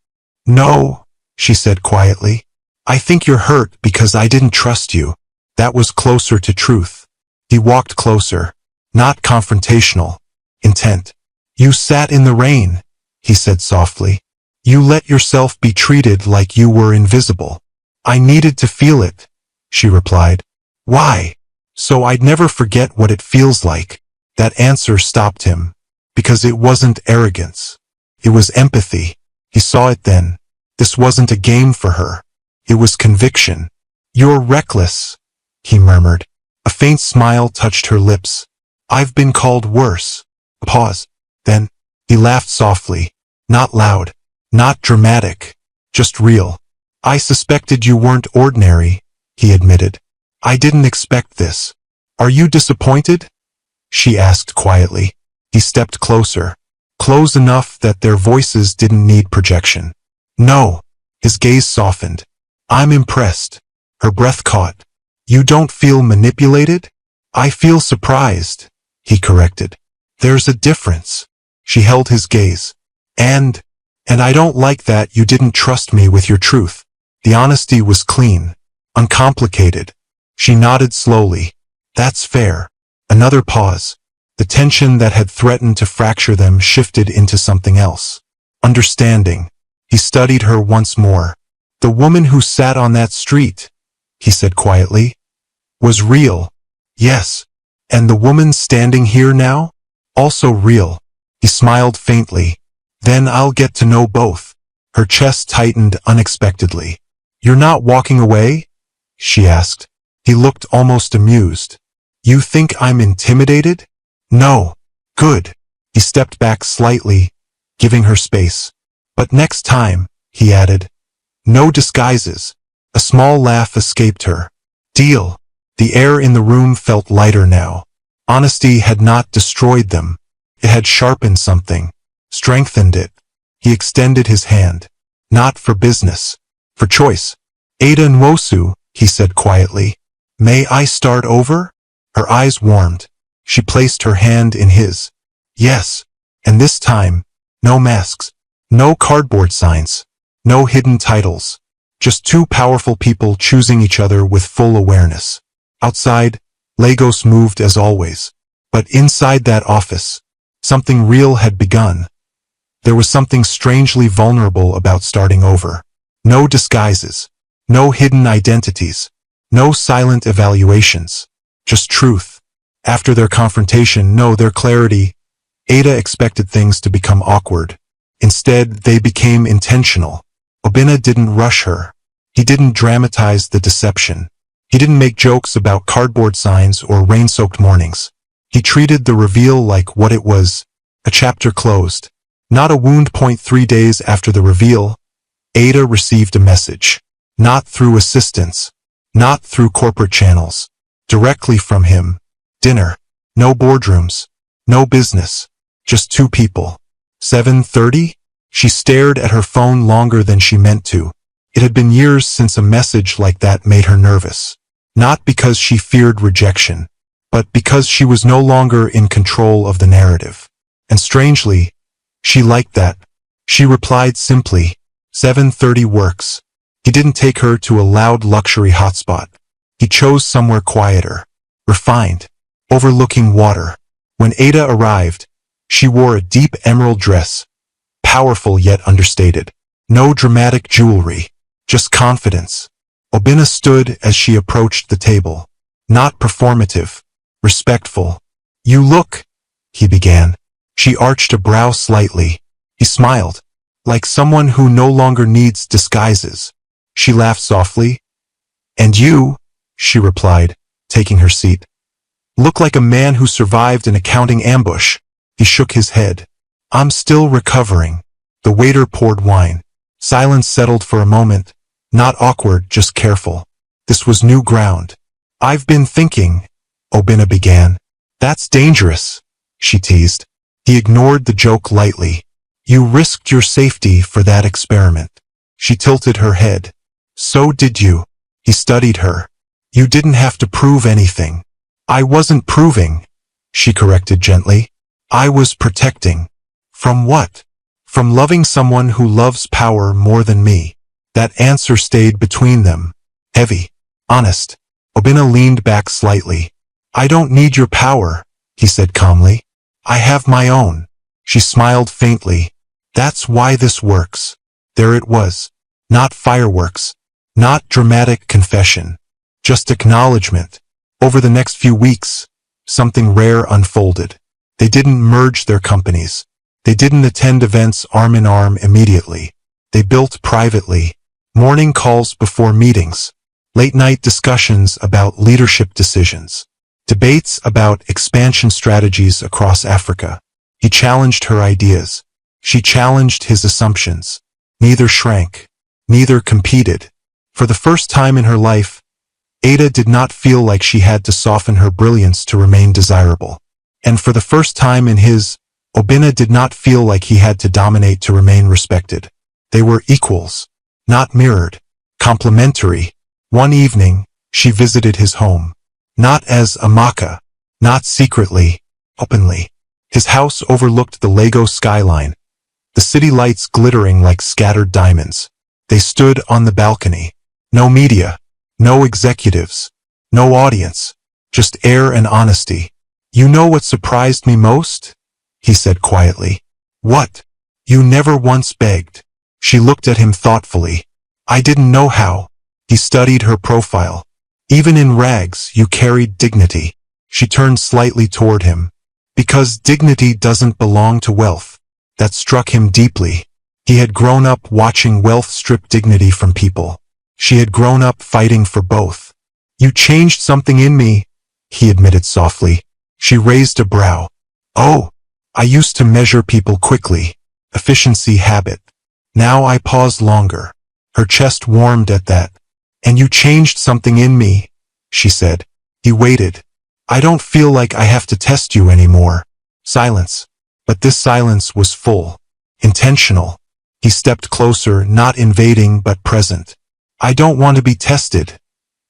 "No," she said quietly. "I think you're hurt because I didn't trust you." That was closer to truth. He walked closer. Not confrontational. Intent. You sat in the rain, he said softly. You let yourself be treated like you were invisible. I needed to feel it, she replied. Why? So I'd never forget what it feels like. That answer stopped him. Because it wasn't arrogance. It was empathy. He saw it then. This wasn't a game for her. It was conviction. You're reckless, he murmured. A faint smile touched her lips. I've been called worse. A pause. Then, he laughed softly. Not loud. Not dramatic. Just real. I suspected you weren't ordinary, he admitted. I didn't expect this. Are you disappointed? She asked quietly. He stepped closer. Close enough that their voices didn't need projection. No. His gaze softened. I'm impressed. Her breath caught. You don't feel manipulated? I feel surprised, he corrected. There's a difference. She held his gaze. And I don't like that you didn't trust me with your truth. The honesty was clean, uncomplicated. She nodded slowly. That's fair. Another pause. The tension that had threatened to fracture them shifted into something else. Understanding. He studied her once more. The woman who sat on that street, he said quietly, was real. Yes. And the woman standing here now? Also real. He smiled faintly. Then I'll get to know both. Her chest tightened unexpectedly. You're not walking away? She asked. He looked almost amused. You think I'm intimidated? No. Good. He stepped back slightly, giving her space. But next time, he added. No disguises. A small laugh escaped her. Deal. The air in the room felt lighter now. Honesty had not destroyed them. It had sharpened something, strengthened it. He extended his hand. Not for business. For choice. Ada Nwosu, he said quietly. May I start over? Her eyes warmed. She placed her hand in his. Yes. And this time, no masks. No cardboard signs. No hidden titles. Just two powerful people choosing each other with full awareness. Outside, Lagos moved as always. But inside that office, something real had begun. There was something strangely vulnerable about starting over. No disguises. No hidden identities. No silent evaluations. Just truth. After their confrontation, their clarity, Ada expected things to become awkward. Instead, they became intentional. Obinna didn't rush her. He didn't dramatize the deception. He didn't make jokes about cardboard signs or rain-soaked mornings. He treated the reveal like what it was, a chapter closed. Not a wound. 3 days after the reveal, Ada received a message. Not through assistants. Not through corporate channels. Directly from him. Dinner. No boardrooms. No business. Just two people. 7:30? She stared at her phone longer than she meant to. It had been years since a message like that made her nervous. Not because she feared rejection, but because she was no longer in control of the narrative. And strangely, she liked that. She replied simply, 7:30 works. He didn't take her to a loud luxury hotspot. He chose somewhere quieter, refined, overlooking water. When Ada arrived, she wore a deep emerald dress, powerful yet understated. No dramatic jewelry, just confidence. Obinna stood as she approached the table. Not performative, respectful. You look, he began. She arched a brow slightly. He smiled, like someone who no longer needs disguises. She laughed softly. And you, she replied, taking her seat. Look like a man who survived an accounting ambush. He shook his head. I'm still recovering. The waiter poured wine. Silence settled for a moment. Not awkward, just careful. This was new ground. I've been thinking, Obinna began. That's dangerous, she teased. He ignored the joke lightly. You risked your safety for that experiment. She tilted her head. So did you. He studied her. You didn't have to prove anything. I wasn't proving, she corrected gently. I was protecting. From what? From loving someone who loves power more than me. That answer stayed between them. Heavy. Honest. Obinna leaned back slightly. I don't need your power, he said calmly. I have my own. She smiled faintly. That's why this works. There it was. Not fireworks. Not dramatic confession. Just acknowledgement. Over the next few weeks, something rare unfolded. They didn't merge their companies. They didn't attend events arm in arm immediately. They built privately. Morning calls before meetings. Late-night discussions about leadership decisions. Debates about expansion strategies across Africa. He challenged her ideas. She challenged his assumptions. Neither shrank. Neither competed. For the first time in her life, Ada did not feel like she had to soften her brilliance to remain desirable. And for the first time in his, Obinna did not feel like he had to dominate to remain respected. They were equals. Not mirrored. Complementary. One evening, she visited his home. Not as Amaka. Not secretly. Openly. His house overlooked the Lagos skyline. The city lights glittering like scattered diamonds. They stood on the balcony. No media. No executives. No audience. Just air and honesty. You know what surprised me most? He said quietly. What? You never once begged. She looked at him thoughtfully. I didn't know how. He studied her profile. Even in rags, you carried dignity. She turned slightly toward him. Because dignity doesn't belong to wealth. That struck him deeply. He had grown up watching wealth strip dignity from people. She had grown up fighting for both. You changed something in me, he admitted softly. She raised a brow. Oh, I used to measure people quickly. Efficiency habit. Now I pause longer. Her chest warmed at that. And you changed something in me, she said. He waited. I don't feel like I have to test you anymore. Silence. But this silence was full. Intentional. He stepped closer, not invading but present. I don't want to be tested,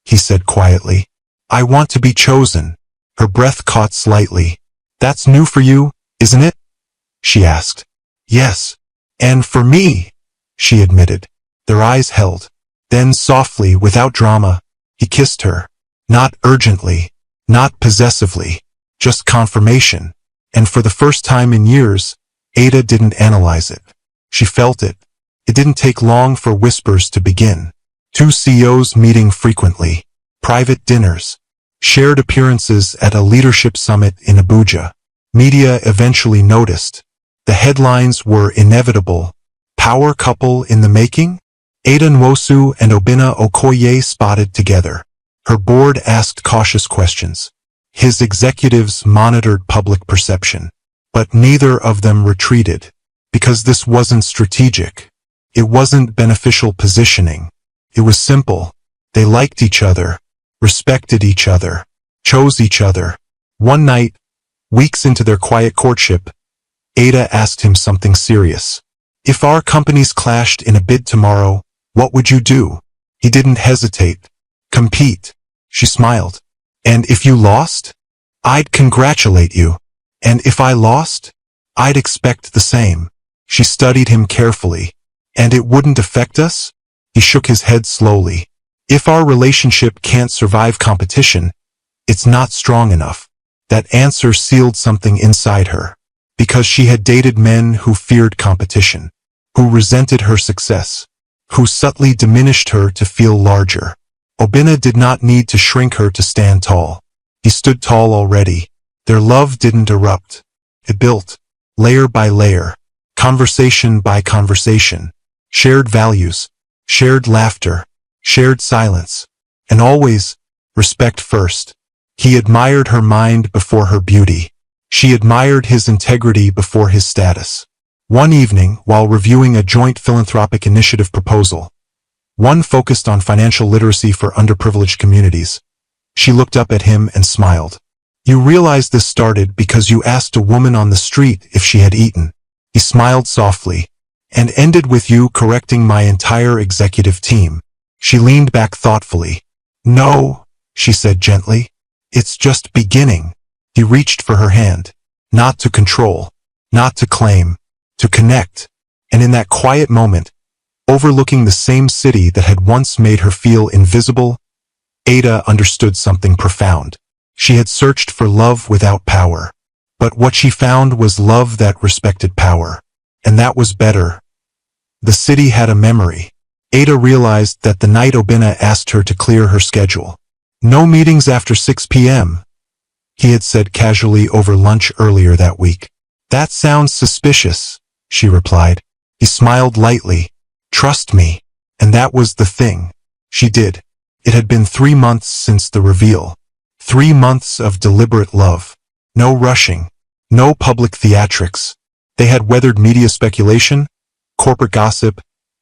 he said quietly. I want to be chosen. Her breath caught slightly. That's new for you, isn't it? She asked. Yes. And for me, she admitted. Their eyes held. Then softly, without drama, he kissed her. Not urgently. Not possessively. Just confirmation. And for the first time in years, Ada didn't analyze it. She felt it. It didn't take long for whispers to begin. Two CEOs meeting frequently. Private dinners. Shared appearances at a leadership summit in Abuja. Media eventually noticed. The headlines were inevitable. Power couple in the making? Ada Nwosu and Obinna Okoye spotted together. Her board asked cautious questions. His executives monitored public perception. But neither of them retreated. Because this wasn't strategic. It wasn't beneficial positioning. It was simple. They liked each other, respected each other, chose each other. One night, weeks into their quiet courtship, Ada asked him something serious. If our companies clashed in a bid tomorrow, what would you do? He didn't hesitate. Compete. She smiled. And if you lost? I'd congratulate you. And if I lost? I'd expect the same. She studied him carefully. And it wouldn't affect us? He shook his head slowly. If our relationship can't survive competition, it's not strong enough. That answer sealed something inside her. Because she had dated men who feared competition, who resented her success, who subtly diminished her to feel larger. Obinna did not need to shrink her to stand tall. He stood tall already. Their love didn't erupt. It built, layer by layer, conversation by conversation, shared values, shared laughter, shared silence, and always, respect first. He admired her mind before her beauty. She admired his integrity before his status. One evening, while reviewing a joint philanthropic initiative proposal, one focused on financial literacy for underprivileged communities, she looked up at him and smiled. You realize this started because you asked a woman on the street if she had eaten. He smiled softly. And ended with you correcting my entire executive team. She leaned back thoughtfully. No, she said gently. It's just beginning. He reached for her hand. Not to control. Not to claim. To connect. And in that quiet moment, overlooking the same city that had once made her feel invisible, Ada understood something profound. She had searched for love without power. But what she found was love that respected power. And that was better. The city had a memory. Ada realized that the night Obina asked her to clear her schedule. No meetings after 6 p.m., he had said casually over lunch earlier that week. That sounds suspicious, she replied. He smiled lightly. Trust me. And that was the thing. She did. It had been 3 months since the reveal. 3 months of deliberate love. No rushing. No public theatrics. They had weathered media speculation, corporate gossip,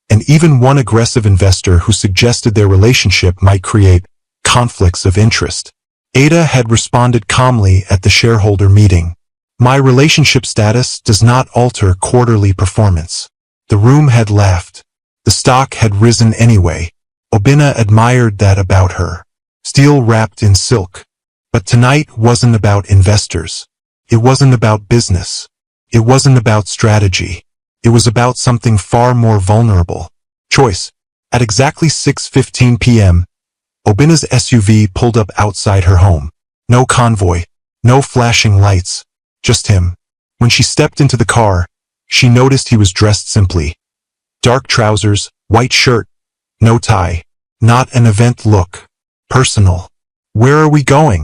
and even one aggressive investor who suggested their relationship might create conflicts of interest. Ada had responded calmly at the shareholder meeting. My relationship status does not alter quarterly performance. The room had laughed. The stock had risen anyway. Obina admired that about her. Steel wrapped in silk. But tonight wasn't about investors. It wasn't about business. It wasn't about strategy. It was about something far more vulnerable. Choice. At exactly 6:15 p.m., Obina's SUV pulled up outside her home. No convoy. No flashing lights. Just him. When she stepped into the car, she noticed he was dressed simply. Dark trousers, white shirt, no tie. Not an event look. Personal. Where are we going?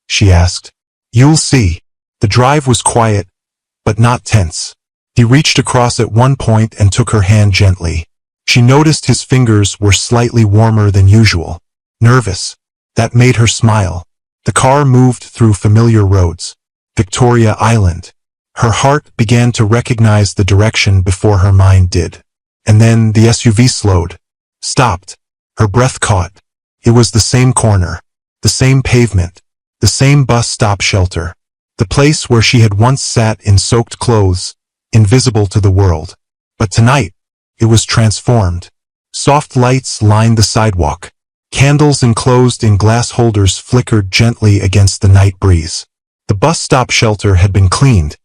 She asked. You'll see. The drive was quiet, but not tense. He reached across at one point and took her hand gently. She noticed his fingers were slightly warmer than usual. Nervous. That made her smile. The car moved through familiar roads. Victoria Island. Her heart began to recognize the direction before her mind did. And then the SUV slowed. Stopped. Her breath caught. It was the same corner. The same pavement. The same bus stop shelter. The place where she had once sat in soaked clothes, invisible to the world. But tonight, it was transformed. Soft lights lined the sidewalk. Candles enclosed in glass holders flickered gently against the night breeze. The bus stop shelter had been cleaned,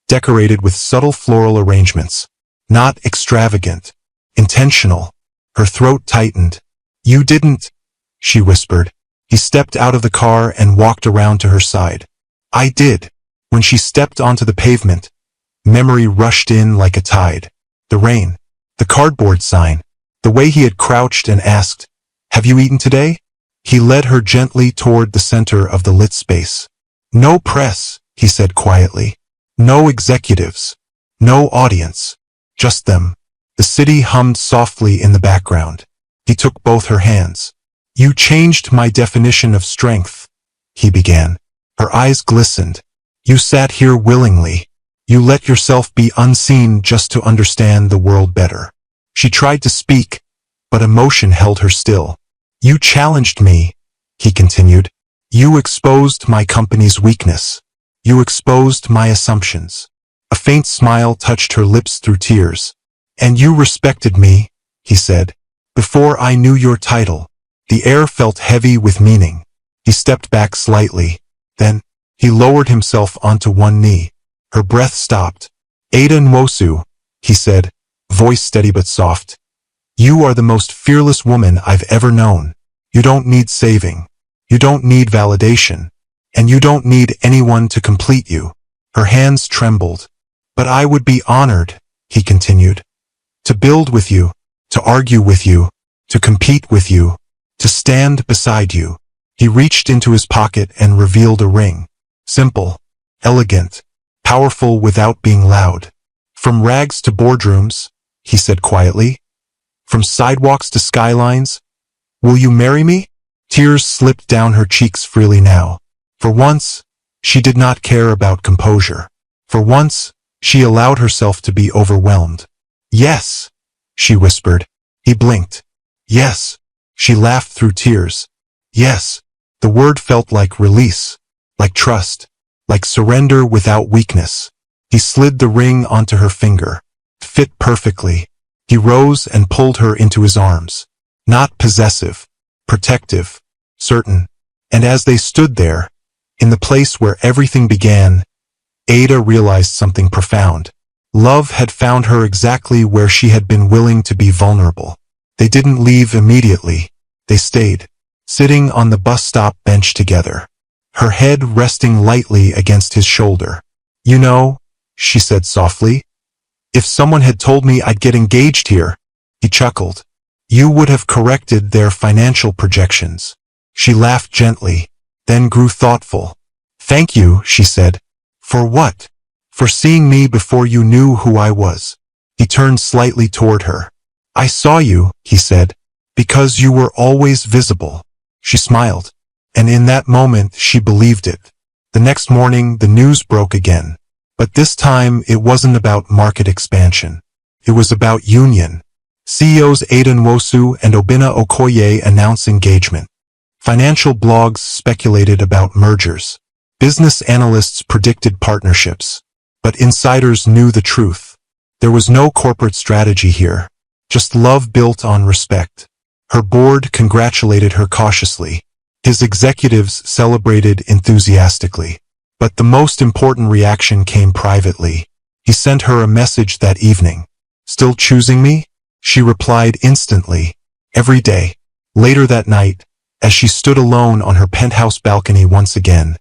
decorated with subtle floral arrangements. Not extravagant. Intentional. Her throat tightened. You didn't, she whispered. He stepped out of the car and walked around to her side. I did. When she stepped onto the pavement, memory rushed in like a tide. The rain. The cardboard sign. The way he had crouched and asked, Have you eaten today? He led her gently toward the center of the lit space. No press, he said quietly. No executives. No audience. Just them. The city hummed softly in the background. He took both her hands. You changed my definition of strength, he began. Her eyes glistened. You sat here willingly. You let yourself be unseen just to understand the world better. She tried to speak, but emotion held her still. You challenged me, he continued. You exposed my company's weakness. You exposed my assumptions. A faint smile touched her lips through tears. And you respected me, he said. Before I knew your title. The air felt heavy with meaning. He stepped back slightly. Then, he lowered himself onto one knee. Her breath stopped. Ada Nwosu, he said, voice steady but soft. You are the most fearless woman I've ever known. You don't need saving. You don't need validation. And you don't need anyone to complete you. Her hands trembled. But I would be honored, he continued. To build with you, to argue with you, to compete with you, to stand beside you. He reached into his pocket and revealed a ring. Simple, elegant, powerful without being loud. From rags to boardrooms, he said quietly. From sidewalks to skylines. Will you marry me? Tears slipped down her cheeks freely now. For once, she did not care about composure. For once, she allowed herself to be overwhelmed. Yes, she whispered. He blinked. Yes. She laughed through tears. Yes. The word felt like release, like trust, like surrender without weakness. He slid the ring onto her finger. Fit perfectly. He rose and pulled her into his arms. Not possessive, protective, certain. And as they stood there, in the place where everything began, Ada realized something profound. Love had found her exactly where she had been willing to be vulnerable. They didn't leave immediately. They stayed, sitting on the bus stop bench together, her head resting lightly against his shoulder. You know, she said softly, if someone had told me I'd get engaged here, he chuckled, you would have corrected their financial projections. She laughed gently, then grew thoughtful. Thank you, she said. For what? For seeing me before you knew who I was. He turned slightly toward her. I saw you, he said, because you were always visible. She smiled, and in that moment she believed it. The next morning the news broke again. But this time it wasn't about market expansion. It was about union. CEOs Ada Nwosu and Obinna Okoye announce engagement. Financial blogs speculated about mergers. Business analysts predicted partnerships. But insiders knew the truth. There was no corporate strategy here. Just love built on respect. Her board congratulated her cautiously. His executives celebrated enthusiastically. But the most important reaction came privately. He sent her a message that evening. Still choosing me? She replied instantly. Every day. Later that night, as she stood alone on her penthouse balcony once again,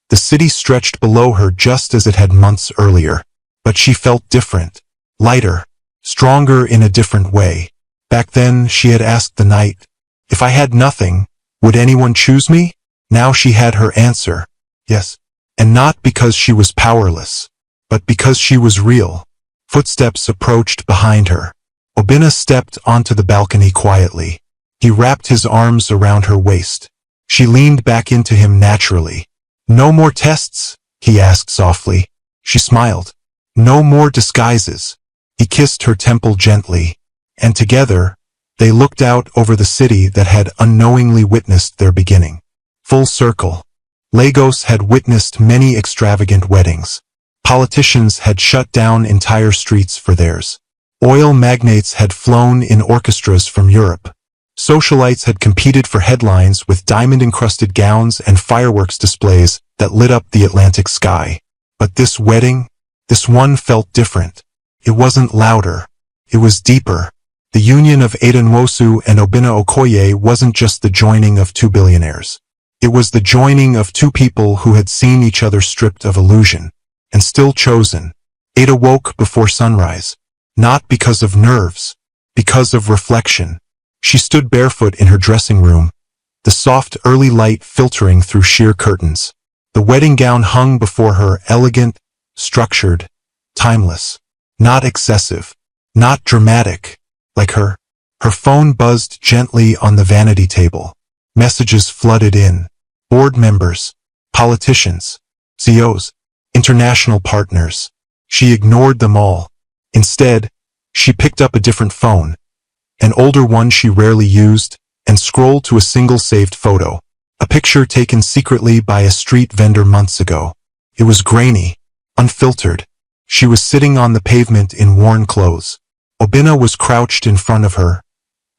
the city stretched below her just as it had months earlier. But she felt different. Lighter. Stronger in a different way. Back then, she had asked the night, if I had nothing, would anyone choose me? Now she had her answer. Yes. And not because she was powerless, but because she was real. Footsteps approached behind her. Obinna stepped onto the balcony quietly. He wrapped his arms around her waist. She leaned back into him naturally. No more tests? He asked softly. She smiled. No more disguises. He kissed her temple gently, and together, they looked out over the city that had unknowingly witnessed their beginning. Full circle. Lagos had witnessed many extravagant weddings. Politicians had shut down entire streets for theirs. Oil magnates had flown in orchestras from Europe. Socialites had competed for headlines with diamond-encrusted gowns and fireworks displays that lit up the Atlantic sky. But this wedding, this one felt different. It wasn't louder. It was deeper. The union of Ada Nwosu and Obinna Okoye wasn't just the joining of two billionaires. It was the joining of two people who had seen each other stripped of illusion, and still chosen. Ada woke before sunrise. Not because of nerves, because of reflection. She stood barefoot in her dressing room, the soft early light filtering through sheer curtains. The wedding gown hung before her, elegant, structured, timeless. Not excessive, not dramatic, like her. Her phone buzzed gently on the vanity table. Messages flooded in. Board members, politicians, CEOs, international partners. She ignored them all. Instead, she picked up a different phone, an older one she rarely used, and scrolled to a single saved photo, a picture taken secretly by a street vendor months ago. It was grainy, unfiltered. She was sitting on the pavement in worn clothes. Obinna was crouched in front of her,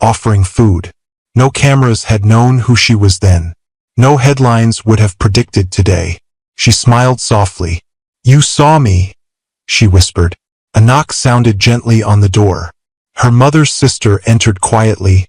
offering food. No cameras had known who she was then. No headlines would have predicted today. She smiled softly. You saw me, she whispered. A knock sounded gently on the door. Her mother's sister entered quietly,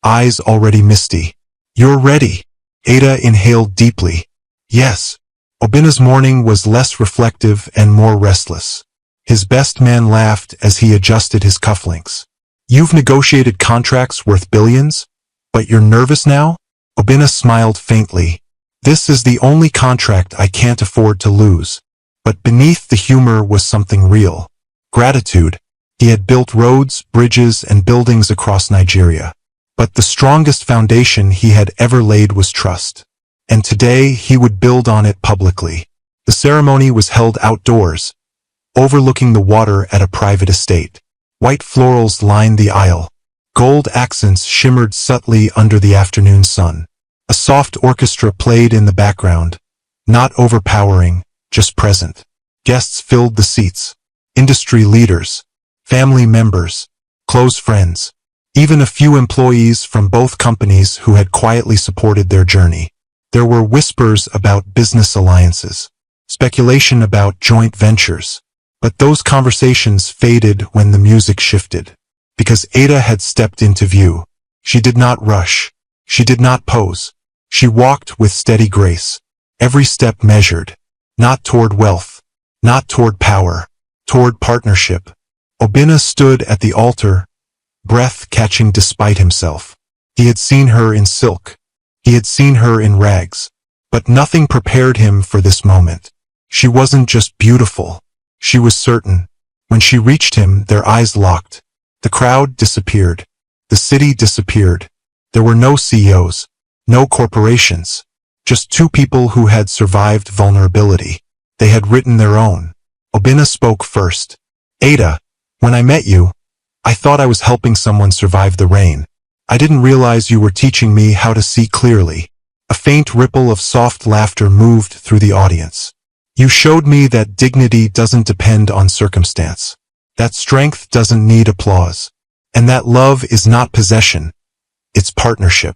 eyes already misty. You're ready. Ada inhaled deeply. Yes. Obinna's morning was less reflective and more restless. His best man laughed as he adjusted his cufflinks. You've negotiated contracts worth billions? But you're nervous now? Obinna smiled faintly. This is the only contract I can't afford to lose. But beneath the humor was something real. Gratitude. He had built roads, bridges, and buildings across Nigeria. But the strongest foundation he had ever laid was trust. And today he would build on it publicly. The ceremony was held outdoors, overlooking the water at a private estate. White florals lined the aisle. Gold accents shimmered subtly under the afternoon sun. A soft orchestra played in the background, not overpowering, just present. Guests filled the seats. Industry leaders, family members, close friends, even a few employees from both companies who had quietly supported their journey. There were whispers about business alliances, speculation about joint ventures. But those conversations faded when the music shifted. Because Ada had stepped into view. She did not rush. She did not pose. She walked with steady grace. Every step measured. Not toward wealth. not toward power, toward partnership. Obinna stood at the altar, breath catching despite himself. He had seen her in silk. He had seen her in rags. But nothing prepared him for this moment. She wasn't just beautiful. She was certain. When she reached him, their eyes locked. The crowd disappeared. The city disappeared. There were no CEOs, no corporations, just two people who had survived vulnerability. They had written their own. Obinna spoke first. Ada, when I met you, I thought I was helping someone survive the rain. I didn't realize you were teaching me how to see clearly. A faint ripple of soft laughter moved through the audience. You showed me that dignity doesn't depend on circumstance, that strength doesn't need applause, and that love is not possession, it's partnership.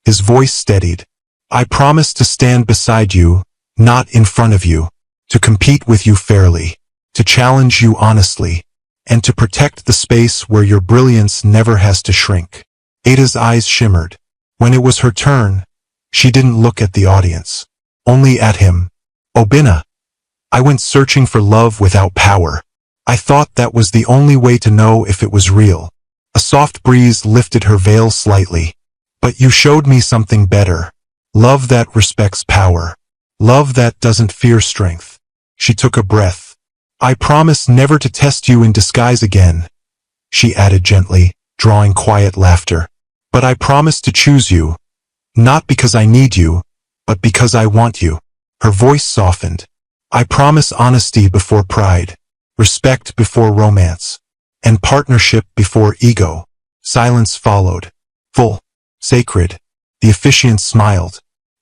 His voice steadied. I promise to stand beside you, not in front of you, to compete with you fairly, to challenge you honestly, and to protect the space where your brilliance never has to shrink. Ada's eyes shimmered. When it was her turn, she didn't look at the audience, only at him. Obinna, I went searching for love without power. I thought that was the only way to know if it was real. A soft breeze lifted her veil slightly. But you showed me something better. Love that respects power. Love that doesn't fear strength. She took a breath. I promise never to test you in disguise again, she added gently, drawing quiet laughter. But I promise to choose you. Not because I need you, but because I want you. Her voice softened. I promise honesty before pride, respect before romance, and partnership before ego. Silence followed. Full, sacred. The officiant smiled.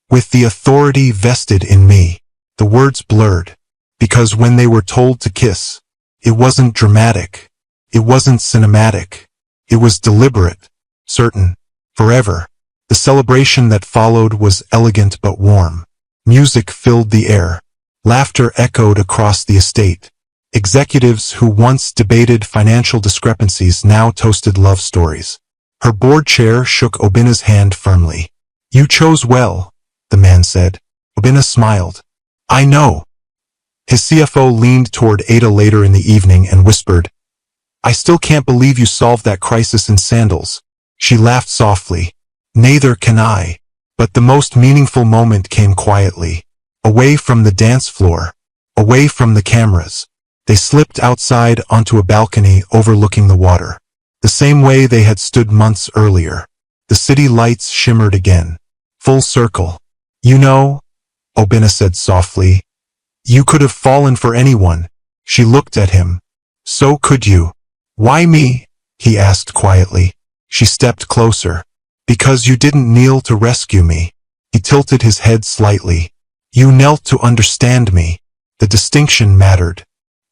With the authority vested in me. The words blurred. Because when they were told to kiss, it wasn't dramatic. It wasn't cinematic. It was deliberate, certain, forever. The celebration that followed was elegant but warm. Music filled the air. Laughter echoed across the estate. Executives who once debated financial discrepancies now toasted love stories. Her board chair shook Obinna's hand firmly. You chose well, the man said. Obinna smiled. I know. His CFO leaned toward Ada later in the evening and whispered, I still can't believe you solved that crisis in sandals. She laughed softly. Neither can I. But the most meaningful moment came quietly. Away from the dance floor. Away from the cameras. They slipped outside onto a balcony overlooking the water. The same way they had stood months earlier. The city lights shimmered again. Full circle. You know, Obinna said softly, you could have fallen for anyone. She looked at him. So could you. Why me? He asked quietly. She stepped closer. Because you didn't kneel to rescue me. He tilted his head slightly. You knelt to understand me. The distinction mattered.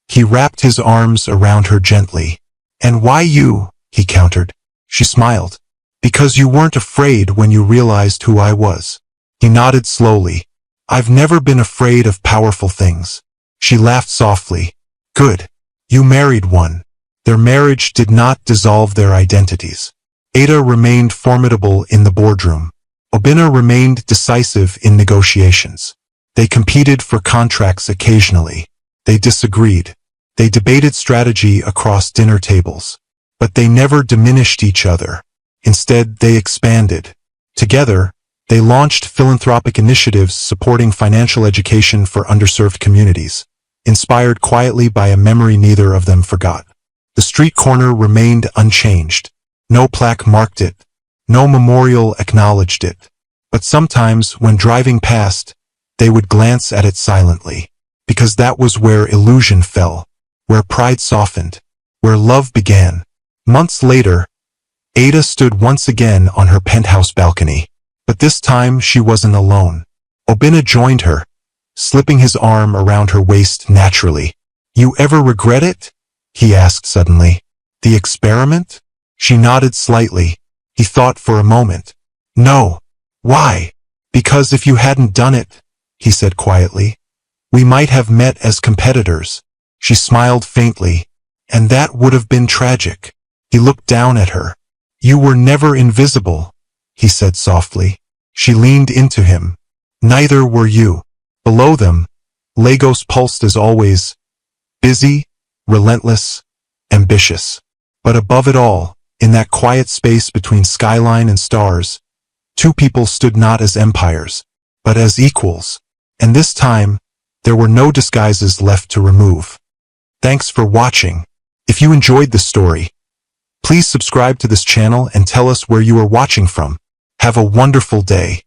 He wrapped his arms around her gently. And why you? He countered. She smiled. Because you weren't afraid when you realized who I was. He nodded slowly. I've never been afraid of powerful things. She laughed softly. Good. You married one. Their marriage did not dissolve their identities. Ada remained formidable in the boardroom. Obinna remained decisive in negotiations. They competed for contracts occasionally. They disagreed. They debated strategy across dinner tables. But they never diminished each other. Instead, they expanded. Together, they launched philanthropic initiatives supporting financial education for underserved communities, inspired quietly by a memory neither of them forgot. The street corner remained unchanged. No plaque marked it. No memorial acknowledged it. But sometimes, when driving past, they would glance at it silently. Because that was where illusion fell, where pride softened, where love began. Months later, Ada stood once again on her penthouse balcony. But this time she wasn't alone. Obinna joined her, slipping his arm around her waist naturally. You ever regret it? He asked suddenly. The experiment? She nodded slightly. He thought for a moment. No. Why? Because if you hadn't done it, he said quietly, we might have met as competitors. She smiled faintly. And that would have been tragic. He looked down at her. You were never invisible, he said softly. She leaned into him. Neither were you. Below them, Lagos pulsed as always, Busy, relentless, ambitious. But above it all, in that quiet space between skyline and stars, two people stood not as empires, but as equals. And this time, there were no disguises left to remove. Thanks for watching. If you enjoyed this story, please subscribe to this channel and tell us where you are watching from. Have a wonderful day.